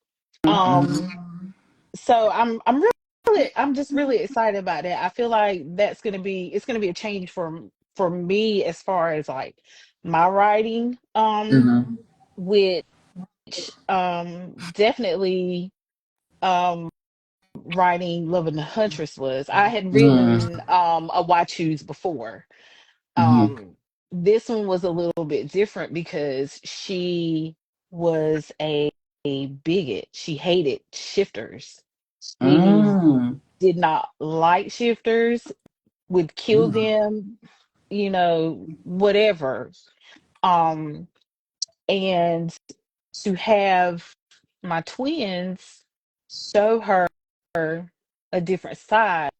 Um, mm-hmm, so I'm just really excited about that. I feel like it's gonna be a change for me as far as like my writing. mm-hmm, Which definitely um writing Love and the Huntress was. I had written a Wachu's before. mm-hmm, Um this one was a little bit different because she was a bigot. She hated shifters. She mm, did not like shifters, would kill mm, them, whatever. Um and to have my twins show her a different side.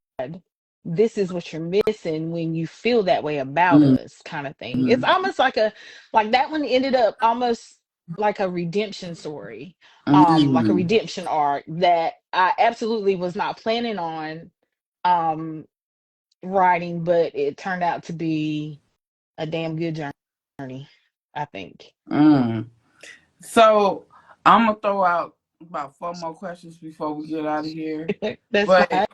This is what you're missing when you feel that way about mm, us, kind of thing. It's almost like that one ended up almost like a redemption story, like a mm, redemption arc that I absolutely was not planning on um writing, but it turned out to be a damn good journey, I think. mm. So I'm gonna throw out about four more questions before we get out of here. That's But fine.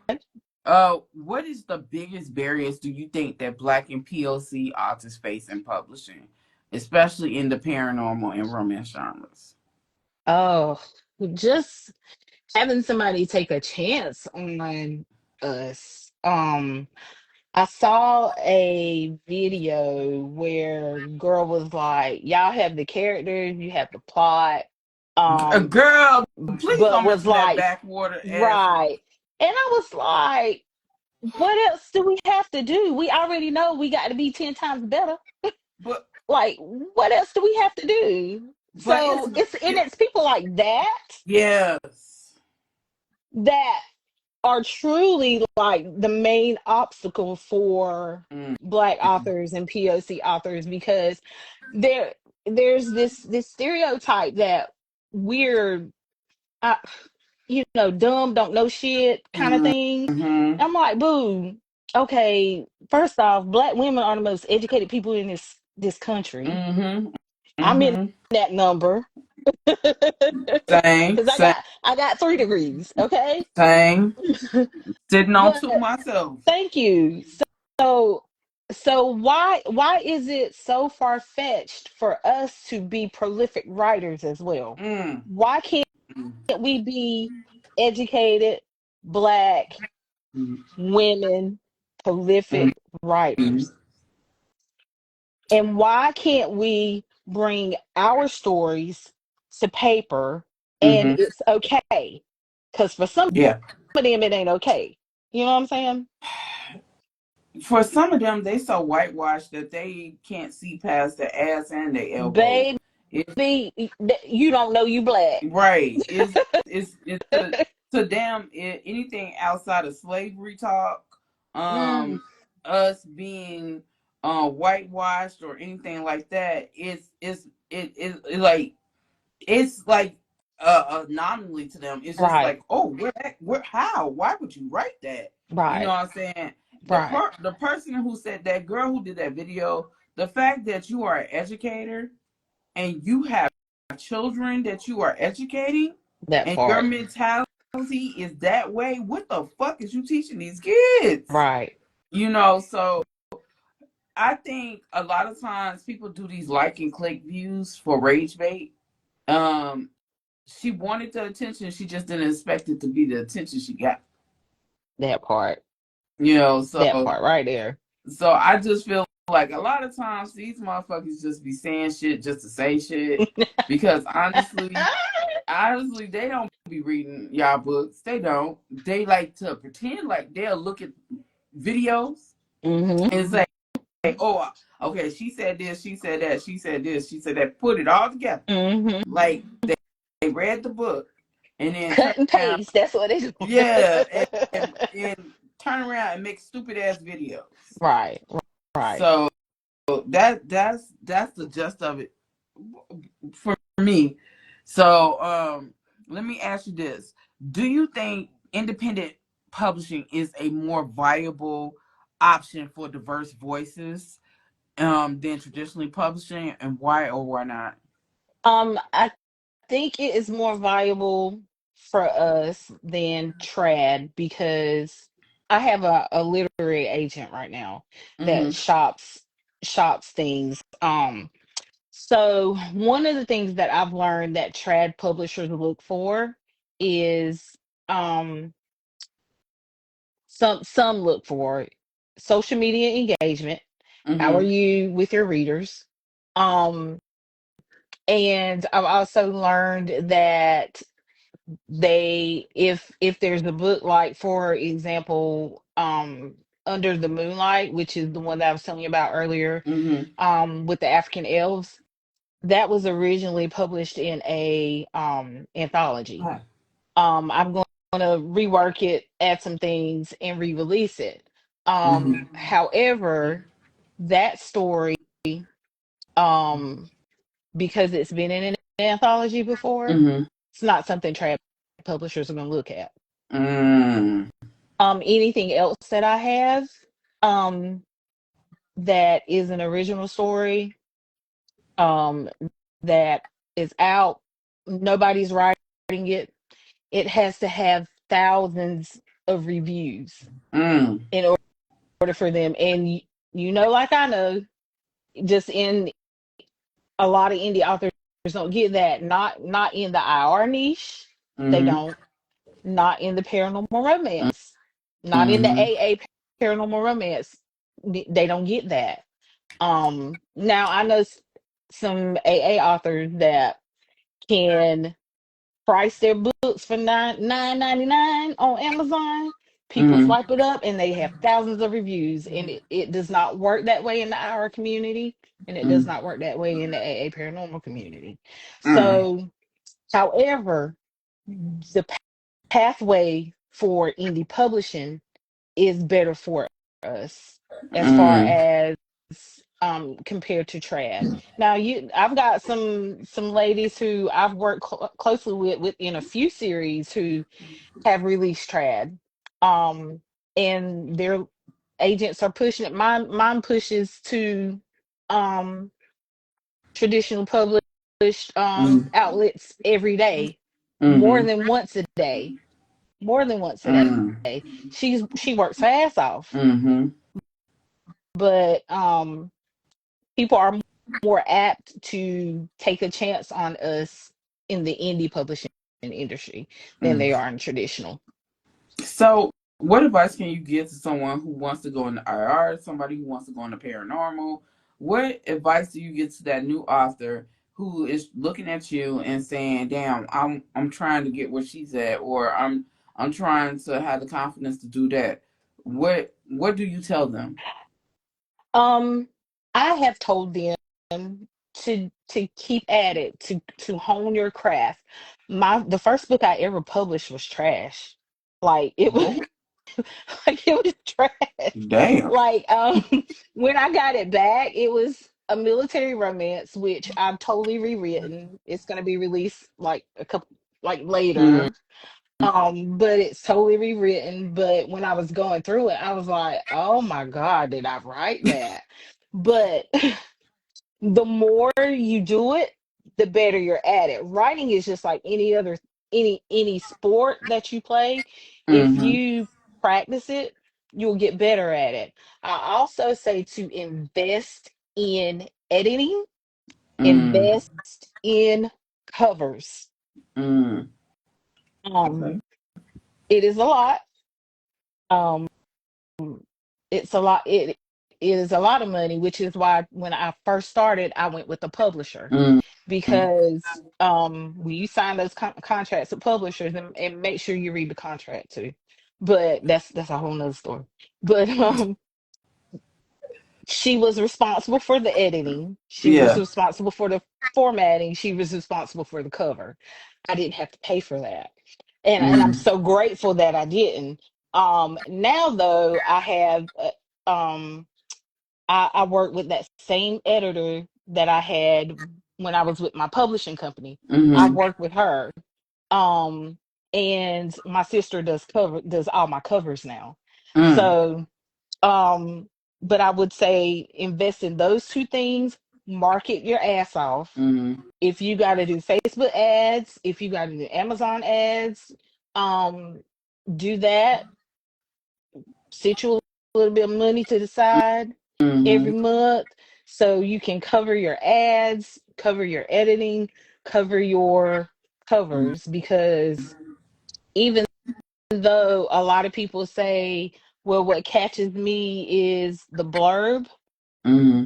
what is the biggest barriers do you think that Black and POC authors face in publishing, especially in the paranormal and romance genres? Oh, just having somebody take a chance on us. I saw a video where girl was like, "Y'all have the characters, you have the plot," um, Girl, please but don't was mention that like, backwater ass. right. And I was like, "What else do we have to do? We already know we got to be 10 times better. But Like, what else do we have to do?" it's So it's people like yes. that are truly like the main obstacle for Mm, Black authors and POC authors because there there's this stereotype that we're uh, dumb, don't know shit kind of mm, thing. mm-hmm, I'm like, boo. Okay, first off, Black women are the most educated people in this country. mm-hmm, I'm in mm-hmm. that number because Same, same, I got 3 degrees. Okay, same. Sitting on but two myself. thank you. So why is it so far fetched for us to be prolific writers as well? Mm, Why can't mm, we be educated Black mm, women mm, prolific mm, writers? And why can't we bring our stories to paper and mm-hmm. it's okay? Because for some Yeah. of them it ain't okay. You know what I'm saying? For some of them, they so whitewashed that they can't see past their ass and their elbow. Baby, It's you don't know you Black. right. It's to them anything outside of slavery talk, Mm, um, us being whitewashed or anything like that. It's like anomaly to them. It's just right, like, oh, where, how, why would you write that? You know right, what I'm saying? right. The person who said that, girl who did that video, the fact that you are an educator and you have children that you are educating, That and your part. mentality is that way. What the fuck is you teaching these kids? Right. So I think a lot of times people do these like and click views for rage bait. Um, she wanted the attention. She just didn't expect it to be the attention she got. That part. You know, so That part right there. so I just feel like a lot of times these motherfuckers just be saying shit just to say shit. Because honestly, they don't be reading y'all books. They don't. They like to pretend like they'll look at videos Hmm. and say, "Oh, Okay, she said this, she said that, she said this, she said that. Put it all together. Hmm. Like they read the book and then turn Cut and around, paste. That's what they yeah, do. and turn around and make stupid ass videos. Right. Right. So that's the gist of it for me. So let me ask you this. Do you think independent publishing is a more viable option for diverse voices than traditionally publishing, and why or why not? I think it is more viable for us than trad because I have a literary agent right now that Mhm. shops things. So one of the things that I've learned that trad publishers look for is um some look for social media engagement. How are Mhm. you with your readers? Um and I've also learned that they if there's a book, like for example, Under the Moonlight, which is the one that I was telling you about earlier, Mhm. with the African elves, that was originally published in a anthology. Hi. I'm going to rework it, add some things, and re-release it. Mhm. However, that story, um because it's been in an anthology before, Mhm. it's not something trad publishers are going to look at. Mm. Anything else that I have, um that is an original story, um that is out, nobody's writing it, it has to have thousands of reviews Mm. in order for them. And you know, like I know, just in a lot of indie authors don't get that. Not in the IR niche, they Mhm. don't. Not in the paranormal romance, not in the Mhm. AA paranormal romance. They don't get that. Now I know some AA authors that can price their books for nine ninety nine on Amazon. People Mhm. swipe it up and they have thousands of reviews. And it does not work that way in the our community, and it does Mhm. not work that way in the AA paranormal community. Mhm. So, however, the pathway for indie publishing is better for us as far Mhm. as compared to trad. Now, you I've got some ladies who I've worked closely with in a few series who have released trad, um and their agents are pushing it. Mine pushes to um traditional published Mhm. outlets every day, more Mhm. than once a day, more than once a day. Mhm. She works her ass off, Mhm. but people are more apt to take a chance on us in the indie publishing industry than Mhm. they are in traditional. So, what advice can you give to someone who wants to go into IR, somebody who wants to go into paranormal? What advice do you give to that new author who is looking at you and saying, "Damn, I'm trying to get where she's at, or I'm trying to have the confidence to do that." What do you tell them? Um, I have told them to keep at it, to hone your craft. The first book I ever published was trash. Like it was Oh, like it was trash. damn. Like when I got it back, it was a military romance, which I've totally rewritten. It's gonna be released like a couple like Mm, later. But it's totally rewritten. But when I was going through it, I was like, oh my God, did I write that? But the more you do it, the better you're at it. Writing is just like any sport that you play. If mm-hmm, you practice it, you'll get better at it. I also say to invest in editing, mm, invest in covers. mm. Okay. Um, it is a lot. Um, it's a lot. It is a lot of money, which is why when I first started, I went with a publisher, Mm, because when you sign those contracts with publishers, and make sure you read the contract too. But that's a whole nother story. But She was responsible for the editing. She was Yeah. responsible for the formatting. She was responsible for the cover. I didn't have to pay for that. And I'm Mm, so grateful that I didn't. Now though, I work with that same editor that I had when I was with my publishing company. I mm-hmm. work with her. Um, and my sister does all my covers now. Mm, So um, but I would say invest in those two things, market your ass off. mm-hmm. If you gotta do Facebook ads, if you gotta do Amazon ads, um, do that. Sit you a little bit of money to the side every Mm-hmm. month so you can cover your ads, cover your editing, cover your covers, because even though a lot of people say, well, what catches me is the blurb, Mm-hmm.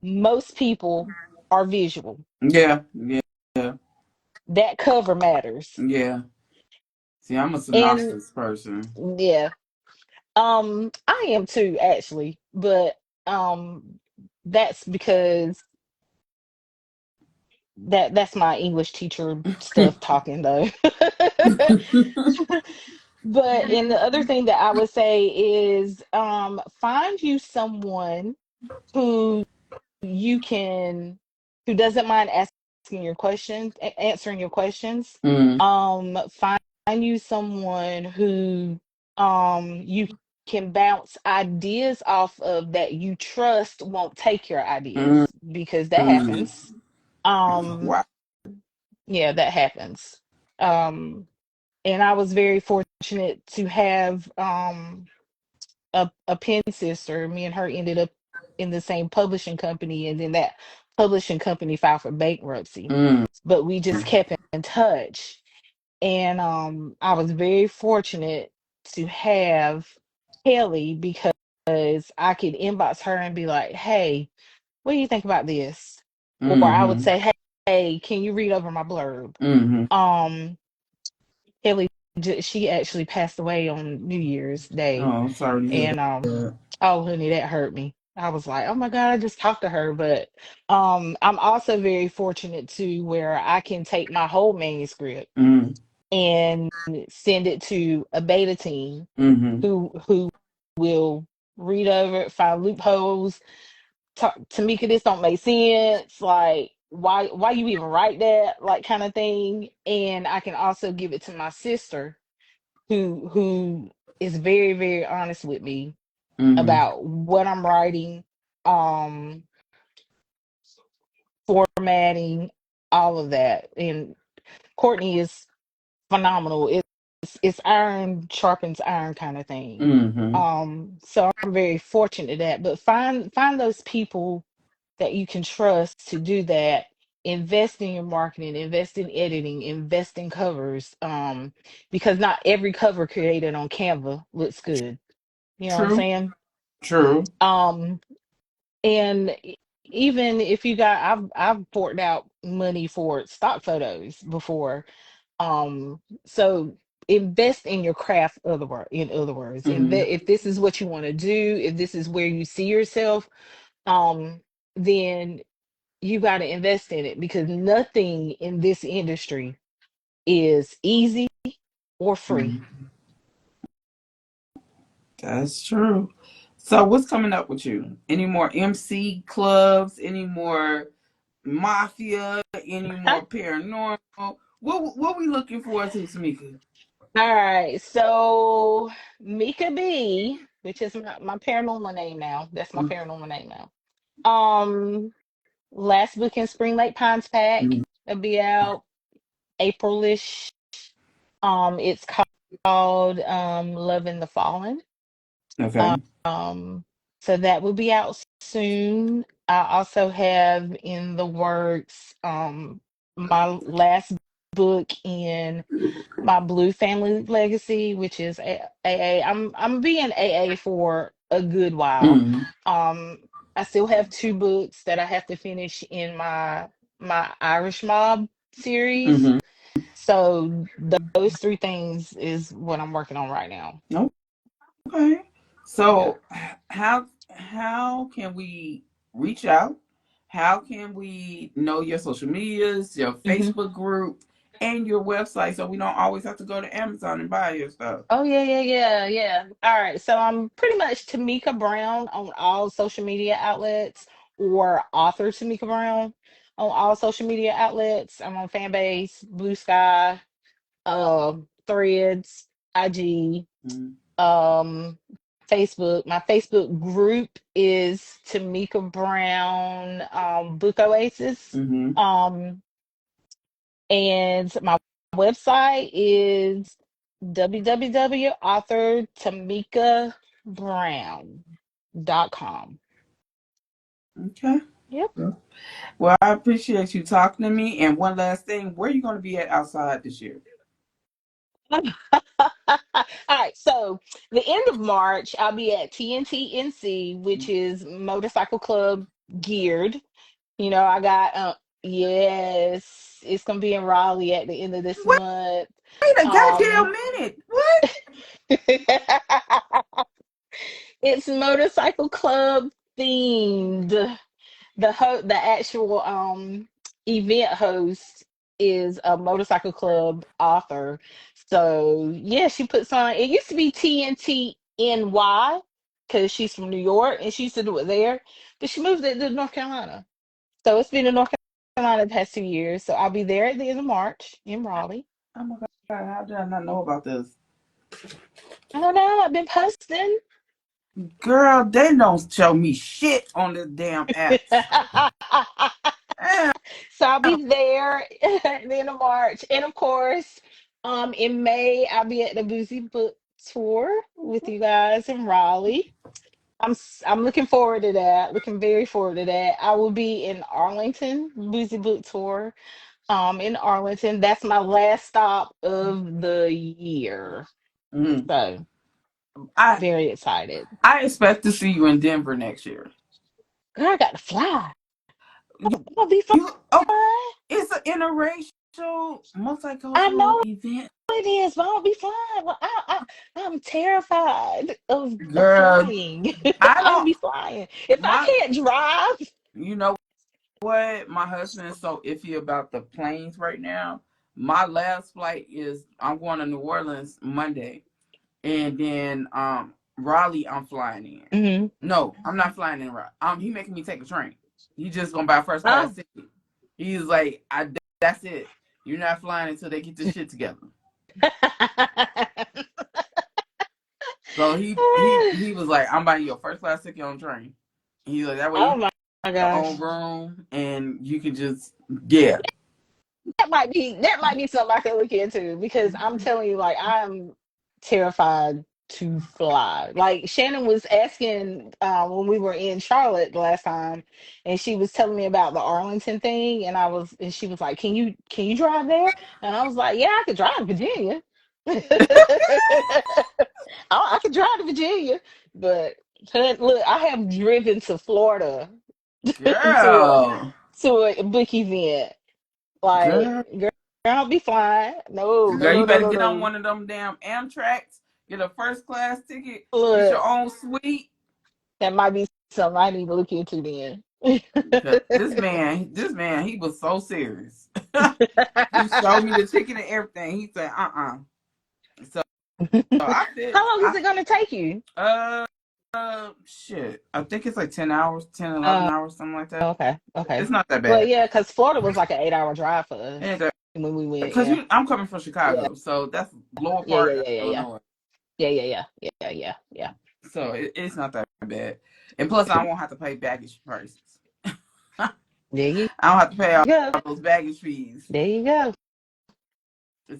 most people are visual. Yeah. Yeah. Yeah. That cover matters. Yeah. See, I'm a And synopsis person. yeah, I am too, actually, but um, that's because that's my English teacher stuff talking though. But and the other thing that I would say is find you someone who you can who doesn't mind asking your questions, answering your questions. Mm, Find you someone who you can bounce ideas off of, that you trust won't take your mm, ideas, because that mm. happens. Um, Wow. yeah, that happens. Um, and I was very fortunate to have a pen sister. Me and her ended up in the same publishing company, and then that publishing company filed for bankruptcy. Mm, But we just kept in touch, and I was very fortunate to have Kelly, because I could inbox her and be like, "Hey, what do you think about this?" Or I would mm-hmm. say, "Hey, can you read over my blurb?" Mm-hmm. Um, Kelly, she actually passed away on New Year's Day, Oh, I'm sorry to hear and that. oh honey, that hurt me. I was like, oh my God, I just talked to her. But I'm also very fortunate to where I can take my whole manuscript Mm, and send it to a beta team mm-hmm. who will read over it, find loopholes, talk, Tamika, this don't make sense. Like, why you even write that? Like, kind of thing. And I can also give it to my sister, who is very, very honest with me Mm-hmm. about what I'm writing, um, formatting, all of that. And Courtney is phenomenal. It's iron sharpens iron kind of thing. Mm-hmm. So I'm very fortunate that. But find those people that you can trust to do that. Invest in your marketing, invest in editing, invest in covers. Because not every cover created on Canva looks good. You know what I'm True. saying? True. Um, and even if you got, I've poured out money for stock photos before. So invest in your craft. In other words, Mm-hmm. if this is what you want to do, if this is where you see yourself, um, then you got to invest in it, because nothing in this industry is easy or free. Mm-hmm. That's true. So, what's coming up with you? Any more MC clubs? Any more mafia? Any more paranormal? What we looking forward to, Tamika? All right, so Mika B, which is my paranormal name now. That's my paranormal name now. Last book in Spring Lake Pines pack. Mm-hmm. It'll be out Aprilish. It's called Love in the Fallen. Okay. Um, so that will be out soon. I also have in the works my last book in my Blue Family Legacy, which is AA. I'm being AA for a good while. Mm-hmm. Um, I still have two books that I have to finish in my Irish Mob series. Mm-hmm. So those three things is what I'm working on right now. Okay. Yeah. So, how? how can we reach out? How can we know your social medias, your Hmm. Facebook group, and your website so we don't always have to go to Amazon and buy your stuff? Oh yeah, yeah, yeah, yeah. All right. So I'm pretty much Tamika Brown on all social media outlets, or author Tamika Brown on all social media outlets. I'm on Fanbase, Blue Sky, Threads, IG, Mm-hmm. um, Facebook. My Facebook group is Tamika Brown, Book Oasis. Mm-hmm. Um, and my website is www.authortamikabrown.com. Okay. Yep. Well, I appreciate you talking to me. And one last thing, where are you going to be at outside this year? All right. So the end of March, I'll be at TNT which is Motorcycle Club geared. I got yes, it's gonna be in Raleigh at the end of this Wait month. a Um goddamn minute. What? it's Motorcycle Club themed. The actual event host is a Motorcycle Club author. So yeah, she puts on. It used to be TNTNY because she's from New York and she used to do it there, but she moved it to North Carolina. So it's been in North Carolina the past 2 years. So I'll be there at the end of March in Raleigh. Oh my God. How did I not know about this? I don't know. I've been posting. Girl, they don't show me shit on this damn apps. Damn. So I'll be there at the end of March. And of course, in May, I'll be at the Boozy Book Tour with you guys in Raleigh. I'm looking forward to that. Looking very forward to that. I will be in Arlington, Boozy Book Tour, in Arlington. That's my last stop of the year. Mm. So I very excited. I expect to see you in Denver next year. Girl, I got to fly. You, I'm gonna be fine. you oh, it's an interracial I multicultural know event. it is, but I'll be flying. Well, I'm terrified of Girl, flying. I I'll don't be flying. If I my can't drive, you know what? My husband is so iffy about the planes right now. My last flight is I'm going to New Orleans Monday. And then Raleigh I'm flying in. hmm. No, I'm not flying in Raleigh. He making me take a train. He just gonna buy first class Oh. ticket. He's like, that's it. You're not flying until they get this shit together. So he was like, I'm buying you a first class ticket on the train. He's like, that way you Oh have my your own gosh. room and you can just yeah. That might be something I can look into because I'm telling you, like, I'm terrified to fly. Like Shannon was asking when we were in Charlotte the last time, and she was telling me about the Arlington thing, and she was like, "Can you drive there?" And I was like, "Yeah, I could drive to Virginia. I could drive to Virginia, but look, I have driven to Florida to a Girl. book event. Like, Girl. girl, I'll be fine. No, no, Girl, no, you no, better no, get on no. one of them damn Amtraks, get a first class ticket, get your Look, own suite. that might be something I need to look into then. Because this man, he was so serious. He showed me the ticket and everything. He said, So, so I fit. How long is it going to take you? Uh, shit. I think it's like 10 hours, 10, 11 Oh, hours, something like that. okay, okay. It's not that Well, bad. yeah, because Florida was like an 8 hour drive for us And when we went. because Yeah, I'm coming from yeah, Chicago, so that's lower yeah, yeah, part of yeah, yeah, yeah, Illinois. yeah, yeah, yeah, yeah, yeah, yeah. So it's not that bad. And plus, I won't have to pay baggage prices. I There you don't have to pay all go. those baggage fees. There you go.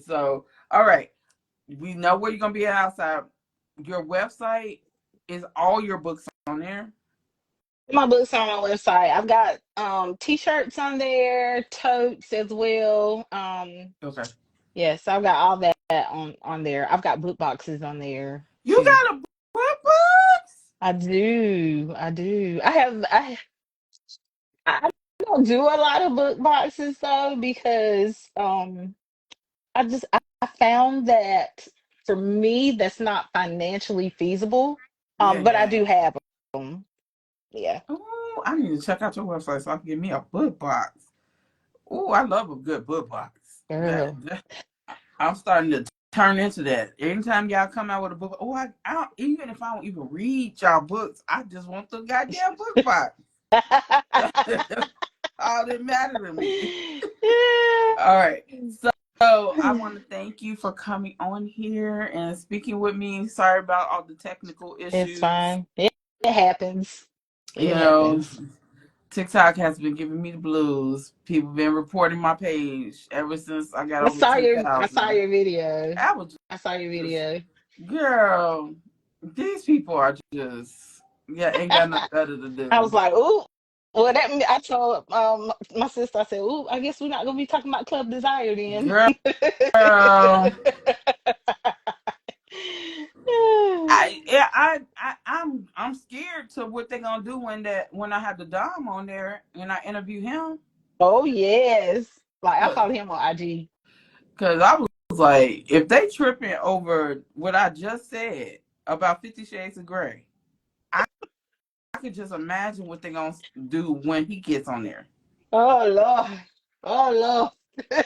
So, all right. We know where you're gonna be outside. Your website is all your books on there. My books are on my website. I've got t-shirts on there, totes as well. Okay. Yes, I've got all that on there. I've got book boxes on there You too. got a books? I do. I do. I don't do a lot of book boxes though because I found that for me that's not financially feasible. Yeah, But I yeah. do have them. Yeah, Oh, I need to check out your website so I can get me a book box. Oh, I love a good book box. girl. I'm starting to turn into that. Anytime y'all come out with a book, I don't, even if I don't even read y'all books, I just want the goddamn book box. That's all that matters to me. All right. So I want to thank you for coming on here and speaking with me. Sorry about all the technical It's issues. fine. It happens. You It know, happens. TikTok has been giving me the blues. People been reporting my page ever since I got over I saw 10,000. your video. I was I saw your just, video. girl, these people are just, yeah, ain't got nothing better to I was do. like, ooh. Well, I told my sister, I said, ooh, I guess we're not gonna be talking about Club Desire then. Girl, I'm scared to what they gonna do when I have the Dom on there and I interview him. Oh yes. Like I Cause, follow him on IG. 'Cause I was like, if they tripping over what I just said about 50 Shades of Grey, I could just imagine what they gonna do when he gets on there. Oh Lord. Oh Lord.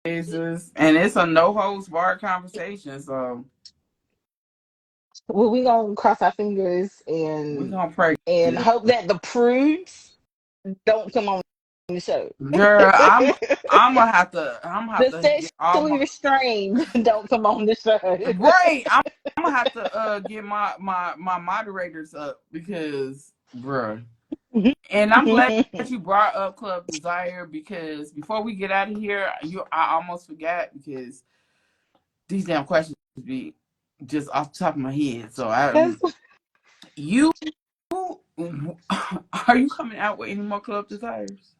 Jesus, and it's a no holds barred conversation, so Well, we gonna cross our fingers we gonna pray and good. hope that the prudes don't come on the show. Girl, I'm gonna have The to get all sexually my restrained don't come on the show. right. I'm gonna have to get my moderators up because, bruh. And I'm glad that you brought up Club Desire because before we get out of here, I almost forgot because these damn questions be just off the top of my head. So That's you are you coming out with any more Club Desires?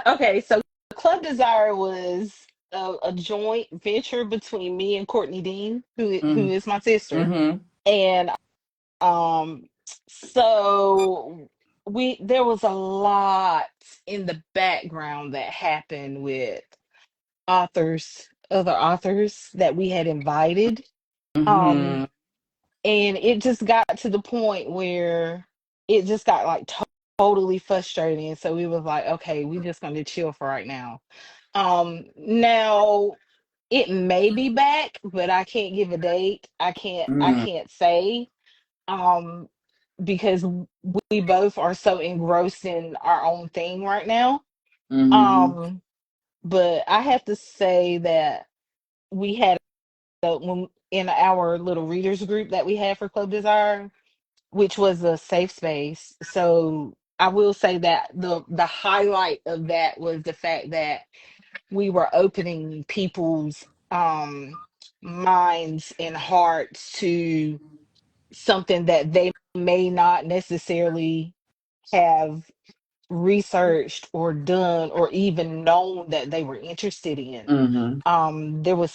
okay. So Club Desire was a joint venture between me and Courtney Dean, who Mm-hmm. is my sister, Mm-hmm. and um, so we there was a lot in the background that happened with other authors that we had invited. Um, Mm-hmm. and it just got to the point where it just got like totally frustrating. So we was like, okay, we just gonna chill for right now. Now it may be back, but I can't give a date. I Mm-hmm. can't say. Um, because we both are so engrossed in our own thing right now. Mm-hmm. Um, but I have to say that we had when in our little readers group that we had for Club Desire, which was a safe space. So I will say that the highlight of that was the fact that we were opening people's minds and hearts to something that they may not necessarily have researched or done or even known that they were interested in. Mm-hmm. There was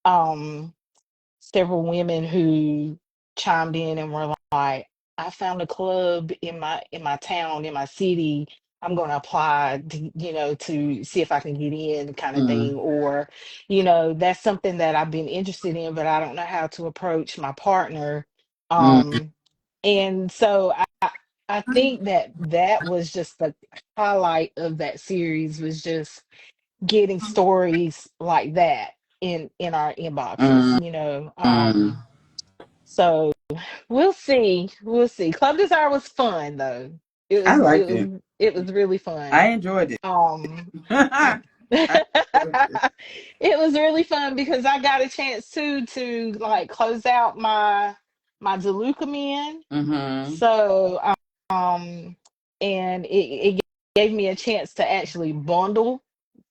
um several women who chimed in and were like, I found a club in my town, in my city. I'm going to apply to, to see if I can get in kind of thing. Or, that's something that I've been interested in, but I don't know how to approach my partner. Mm-hmm. Um, and so I think that that was just the highlight of that series was just getting stories like that in our inboxes, Mm-hmm. so we'll see. Club Desire was fun though. I liked it. It was really I fun. enjoyed it. um I enjoyed it. it was really fun because I got a chance to like close out my DeLuca men. Mm-hmm. So um and it gave me a chance to actually bundle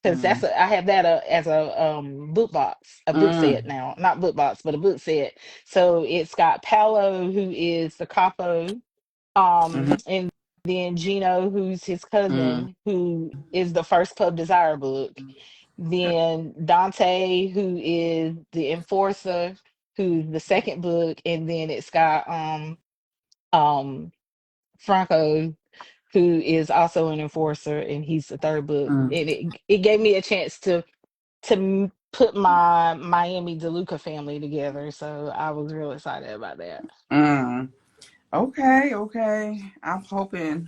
because I have that as a book box, a book Mm-hmm. set now, not book box, but a book set. So it's got Paolo, who is the capo, and then Gino, who's his Mm-hmm. cousin, who is the first Club Desire book. Then Dante, who is the enforcer, who's the second book, and then it's got um Franco, who is also an enforcer, and he's the third book. And it gave me a chance to put my Miami DeLuca family together. So I was real excited about that. Mm-hmm. Okay, okay. I'm hoping